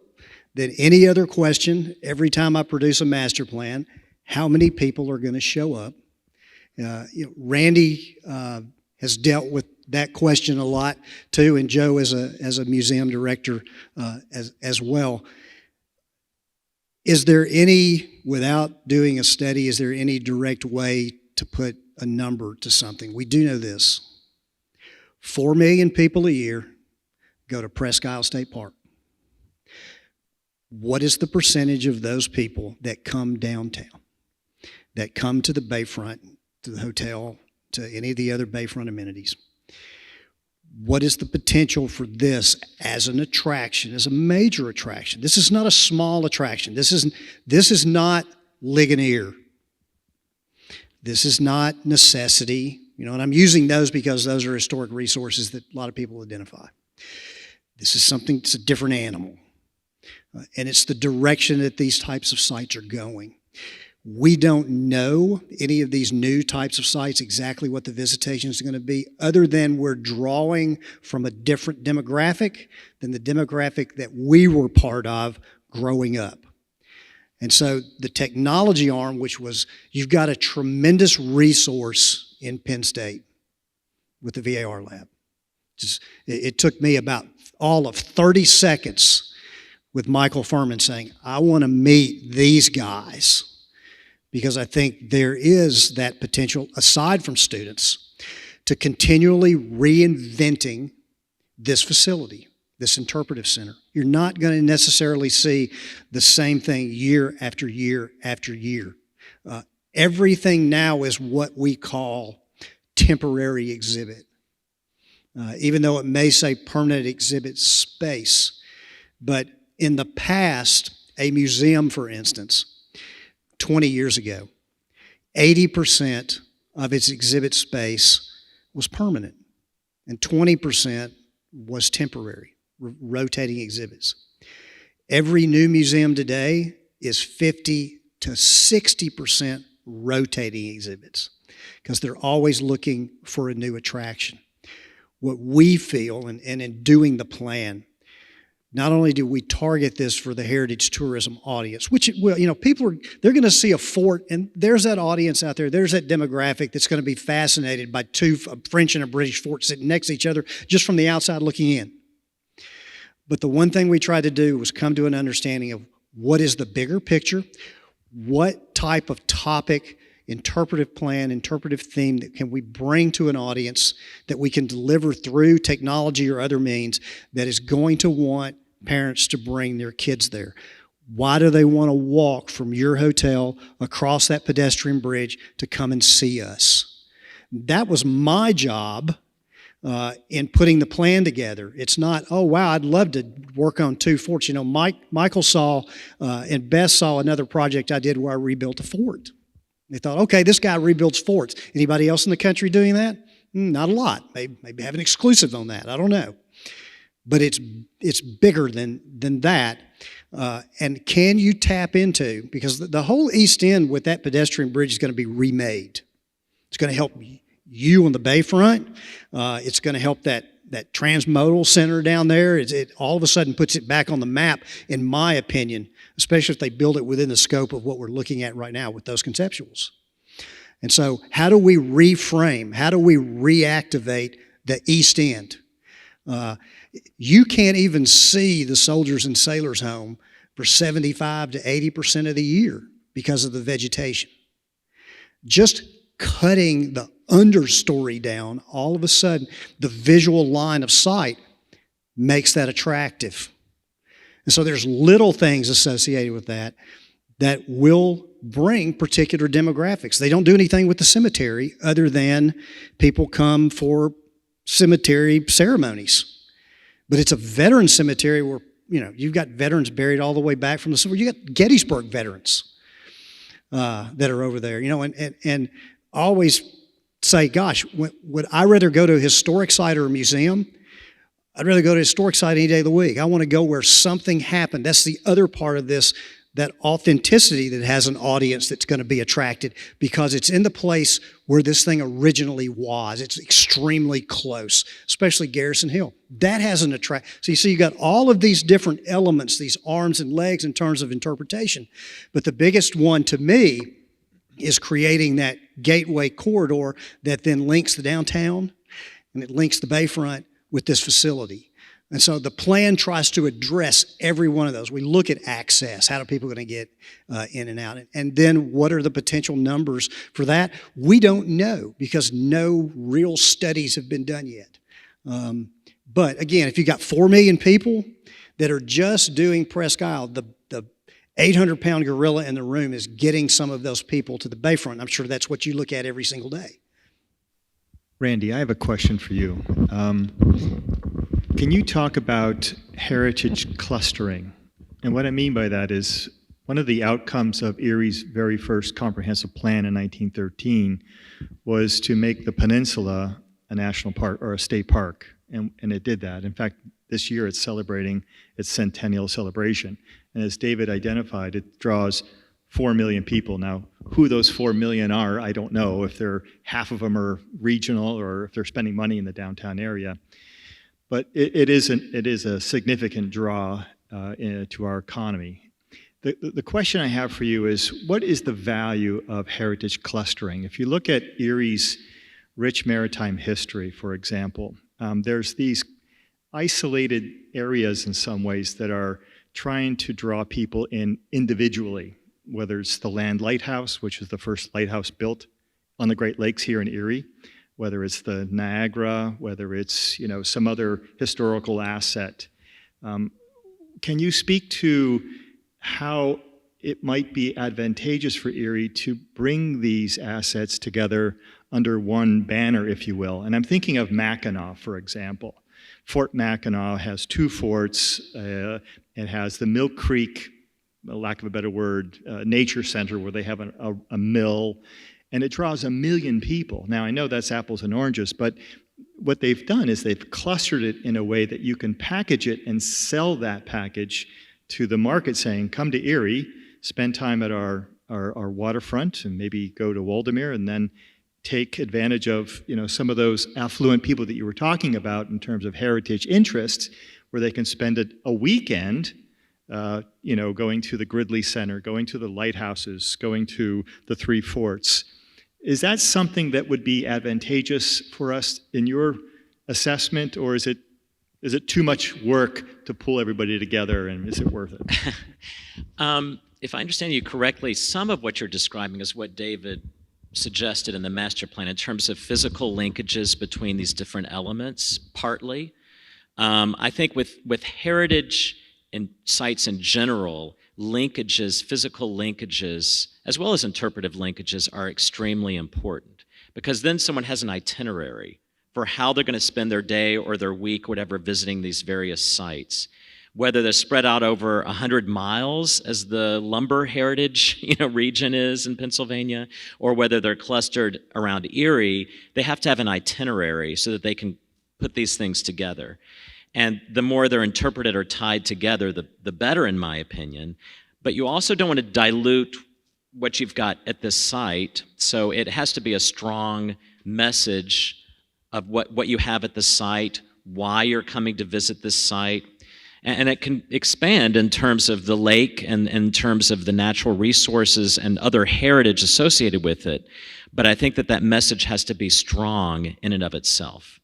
than any other question every time I produce a master plan. How many people are going to show up? Randy has dealt with that question a lot too, and Joe as a museum director as well. Is there any, without doing a study, is there any direct way to put a number to something? We do know this. 4 million people a year go to Presque State Park. What is the percentage of those people that come downtown, that come to the bayfront, to the hotel, to any of the other bayfront amenities? What is the potential for this as an attraction, as a major attraction? This is not a small attraction. This is not Ligonier. This is not Necessity. And I'm using those because those are historic resources that a lot of people identify. This is something that's a different animal. And it's the direction that these types of sites are going. We don't know any of these new types of sites exactly what the visitation is going to be, other than we're drawing from a different demographic than the demographic that we were part of growing up. And so the technology arm, which was, you've got a tremendous resource in Penn State with the VAR lab. It took me about all of 30 seconds with Michael Furman saying, I want to meet these guys, because I think there is that potential, aside from students, to continually reinventing this facility, this interpretive center. You're not going to necessarily see the same thing year after year after year. Everything now is what we call temporary exhibit. Even though it may say permanent exhibit space. But in the past, a museum, for instance, 20 years ago, 80% of its exhibit space was permanent, and 20% was temporary, rotating exhibits. Every new museum today is 50 to 60% rotating exhibits, because they're always looking for a new attraction. What we feel, and in doing the plan, not only do we target this for the heritage tourism audience, which, people they're going to see a fort, and there's that audience out there, there's that demographic that's going to be fascinated by two French and a British fort sitting next to each other just from the outside looking in. But the one thing we tried to do was come to an understanding of what is the bigger picture, what type of topic, interpretive plan, interpretive theme that can we bring to an audience that we can deliver through technology or other means that is going to want parents to bring their kids there. Why do they want to walk from your hotel across that pedestrian bridge to come and see us? That was my job in putting the plan together. It's not, oh, wow, I'd love to work on two forts. Michael saw and Beth saw another project I did where I rebuilt a fort. They thought, okay, this guy rebuilds forts. Anybody else in the country doing that? Not a lot. Maybe have an exclusive on that. I don't know. But it's bigger than that. And can you tap into, because the whole East End with that pedestrian bridge is going to be remade. It's going to help you on the bayfront. It's going to help that Transmodal Center down there. It all of a sudden puts it back on the map, in my opinion, especially if they build it within the scope of what we're looking at right now with those conceptuals. And so how do we reframe? How do we reactivate the East End? You can't even see the Soldiers and Sailors Home for 75 to 80% of the year because of the vegetation. Just cutting the understory down, all of a sudden, the visual line of sight makes that attractive. And so there's little things associated with that will bring particular demographics. They don't do anything with the cemetery other than people come for cemetery ceremonies. But it's a veteran cemetery where you've got veterans buried all the way back from the Civil War. You got Gettysburg veterans that are over there, and I always say, gosh, would I rather go to a historic site or a museum? I'd rather go to a historic site any day of the week. I want to go where something happened. That's the other part of this, that authenticity that has an audience that's going to be attracted because it's in the place where this thing originally was. It's extremely close, especially Garrison Hill. That has an attract. So you got all of these different elements, these arms and legs in terms of interpretation. But the biggest one to me is creating that gateway corridor that then links the downtown and it links the bayfront with this facility. And so the plan tries to address every one of those. We look at access. How are people going to get in and out? And then what are the potential numbers for that? We don't know because no real studies have been done yet. But again, if you've got 4 million people that are just doing Presque Isle, the 800-pound gorilla in the room is getting some of those people to the bayfront. I'm sure that's what you look at every single day. Randy, I have a question for you. Can you talk about heritage clustering? And what I mean by that is one of the outcomes of Erie's very first comprehensive plan in 1913 was to make the peninsula a national park or a state park, and it did that. In fact, this year it's celebrating its centennial celebration. And as David identified, it draws 4 million people. Now, who those 4 million are, I don't know, if they're half of them are regional or if they're spending money in the downtown area. But it is a significant draw to our economy. The question I have for you is, what is the value of heritage clustering? If you look at Erie's rich maritime history, for example, there's these isolated areas in some ways that are trying to draw people in individually, whether it's the Land Lighthouse, which is the first lighthouse built on the Great Lakes here in Erie, whether it's the Niagara, whether it's some other historical asset. Can you speak to how it might be advantageous for Erie to bring these assets together under one banner, if you will? And I'm thinking of Mackinac, for example. Fort Mackinac has 2 forts. It has the Mill Creek, lack of a better word, nature center where they have a mill, and it draws 1 million people. Now, I know that's apples and oranges, but what they've done is they've clustered it in a way that you can package it and sell that package to the market saying, come to Erie, spend time at our waterfront, and maybe go to Waldameer, and then take advantage of some of those affluent people that you were talking about in terms of heritage interests, where they can spend a weekend going to the Gridley Center, going to the lighthouses, going to the 3 forts. Is that something that would be advantageous for us in your assessment, or is it too much work to pull everybody together, and is it worth it? If I understand you correctly, some of what you're describing is what David suggested in the master plan in terms of physical linkages between these different elements, partly. I think with heritage and sites in general, linkages, physical linkages, as well as interpretive linkages are extremely important, because then someone has an itinerary for how they're going to spend their day or their week, whatever, visiting these various sites. Whether they're spread out over 100 miles, as the lumber heritage region is in Pennsylvania, or whether they're clustered around Erie, they have to have an itinerary so that they can put these things together. And the more they're interpreted or tied together, the better, in my opinion. But you also don't want to dilute what you've got at this site, so it has to be a strong message of what you have at the site, why you're coming to visit this site. And it can expand in terms of the lake and in terms of the natural resources and other heritage associated with it. But I think that message has to be strong in and of itself.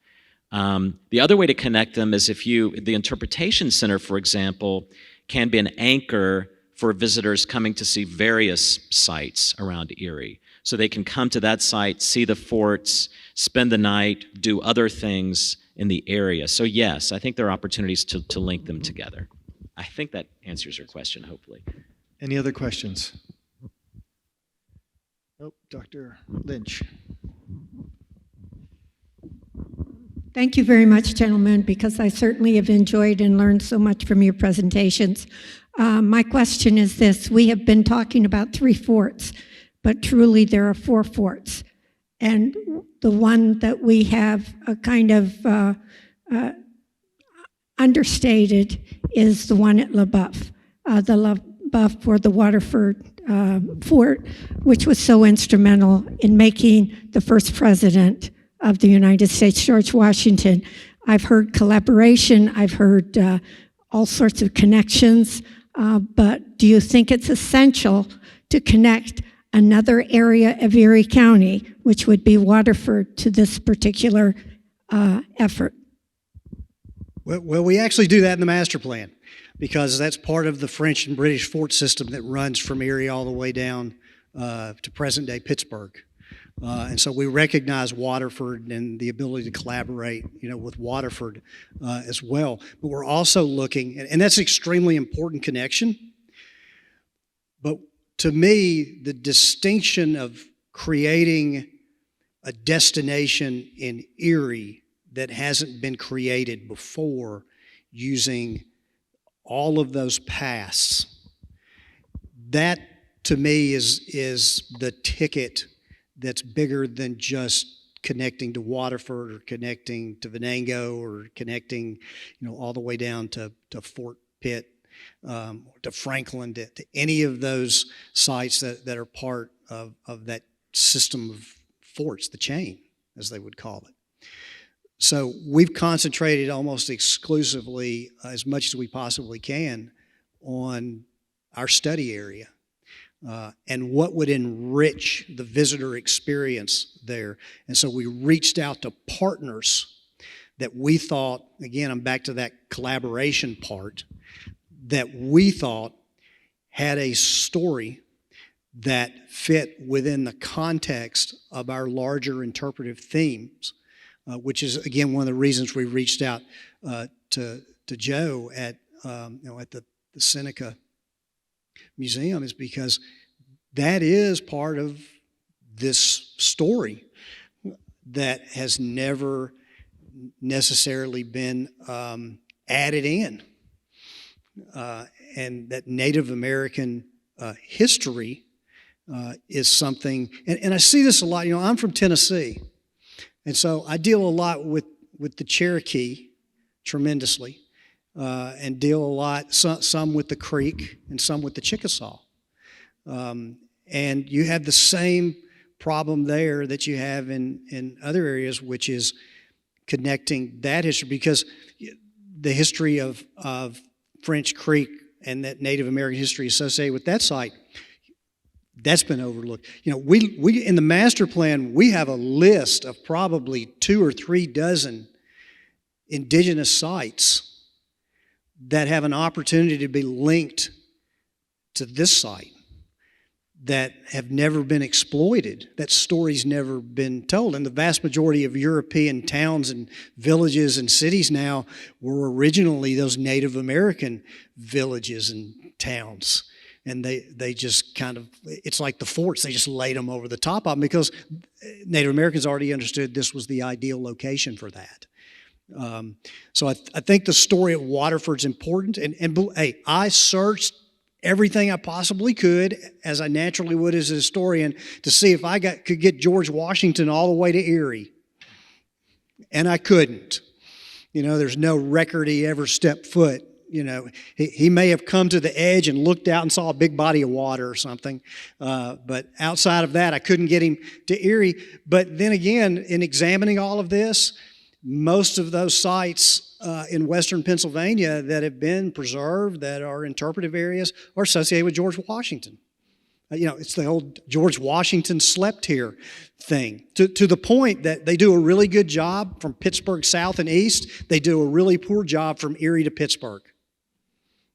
The other way to connect them is the Interpretation Center, for example, can be an anchor for visitors coming to see various sites around Erie. So they can come to that site, see the forts, spend the night, do other things in the area. So yes, I think there are opportunities to link them together. I think that answers your question, hopefully. Any other questions? Oh, Dr. Lynch. Thank you very much, gentlemen, because I certainly have enjoyed and learned so much from your presentations. My question is this. We have been talking about 3 forts, but truly there are 4 forts. And the one that we have kind of understated is the one at LaBeouf. The LaBeouf or the Waterford fort, which was so instrumental in making the first president of the United States, George Washington. I've heard collaboration, I've heard all sorts of connections, but do you think it's essential to connect another area of Erie County, which would be Waterford, to this particular effort? Well, we actually do that in the master plan, because that's part of the French and British fort system that runs from Erie all the way down to present-day Pittsburgh. And so we recognize Waterford and the ability to collaborate, with Waterford as well. But we're also looking, and that's an extremely important connection. But to me, the distinction of creating a destination in Erie that hasn't been created before using all of those paths, that to me is the ticket that's bigger than just connecting to Waterford or connecting to Venango or connecting, all the way down to Fort Pitt, to Franklin, to any of those sites that are part of that system of forts, the chain, as they would call it. So we've concentrated almost exclusively, as much as we possibly can, on our study area. And what would enrich the visitor experience there. And so we reached out to partners that we thought, again, I'm back to that collaboration part, that we thought had a story that fit within the context of our larger interpretive themes, which is, again, one of the reasons we reached out to Joe at the Seneca Museum, is because that is part of this story that has never necessarily been added in. And that Native American history is something, and I see this a lot. I'm from Tennessee, and so I deal a lot with the Cherokee tremendously, and deal a lot, some with the Creek and some with the Chickasaw. And you have the same problem there that you have in other areas, which is connecting that history, because the history of French Creek and that Native American history associated with that site, that's been overlooked. We in the master plan, we have a list of probably 2 or 3 dozen indigenous sites that have an opportunity to be linked to this site, that have never been exploited, that story's never been told. And the vast majority of European towns and villages and cities now were originally those Native American villages and towns. And they just kind of, it's like the forts, they just laid them over the top of them because Native Americans already understood this was the ideal location for that. So I think the story of Waterford's important. And hey, I searched everything I possibly could, as I naturally would as a historian, to see if I could get George Washington all the way to Erie. And I couldn't. There's no record he ever stepped foot. He may have come to the edge and looked out and saw a big body of water or something. But outside of that, I couldn't get him to Erie. But then again, in examining all of this, most of those sites in western Pennsylvania that have been preserved, that are interpretive areas, are associated with George Washington. It's the old George Washington slept here thing, to the point that they do a really good job from Pittsburgh south and east. They do a really poor job from Erie to Pittsburgh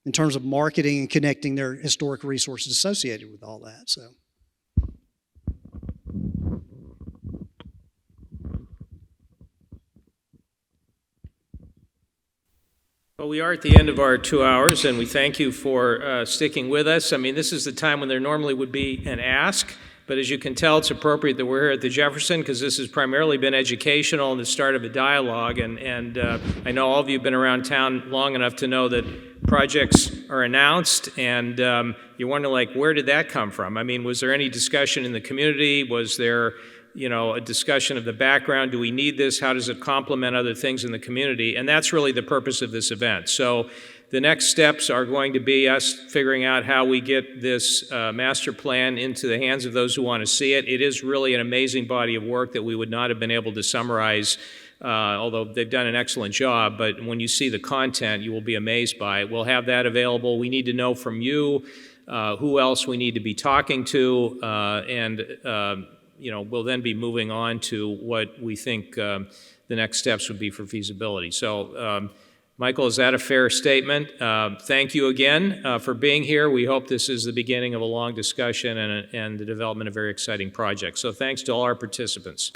in terms of marketing and connecting their historic resources associated with all that. So. Well, we are at the end of our 2 hours, and we thank you for sticking with us. I mean, this is the time when there normally would be an ask, But as you can tell, it's appropriate that we're here at the Jefferson because this has primarily been educational and the start of a dialogue. And I know all of you have been around town long enough to know that projects are announced, and you wonder, like, where did that come from? I mean, was there any discussion in the community? Was there, a discussion of the background? Do we need this? How does it complement other things in the community? And that's really the purpose of this event. So the next steps are going to be us figuring out how we get this master plan into the hands of those who want to see it. It is really an amazing body of work that we would not have been able to summarize, although they've done an excellent job. But when you see the content, you will be amazed by it. We'll have that available. We need to know from you who else we need to be talking to, and we'll then be moving on to what we think the next steps would be for feasibility. So, Michael, is that a fair statement? Thank you again for being here. We hope this is the beginning of a long discussion and the development of a very exciting project. So thanks to all our participants.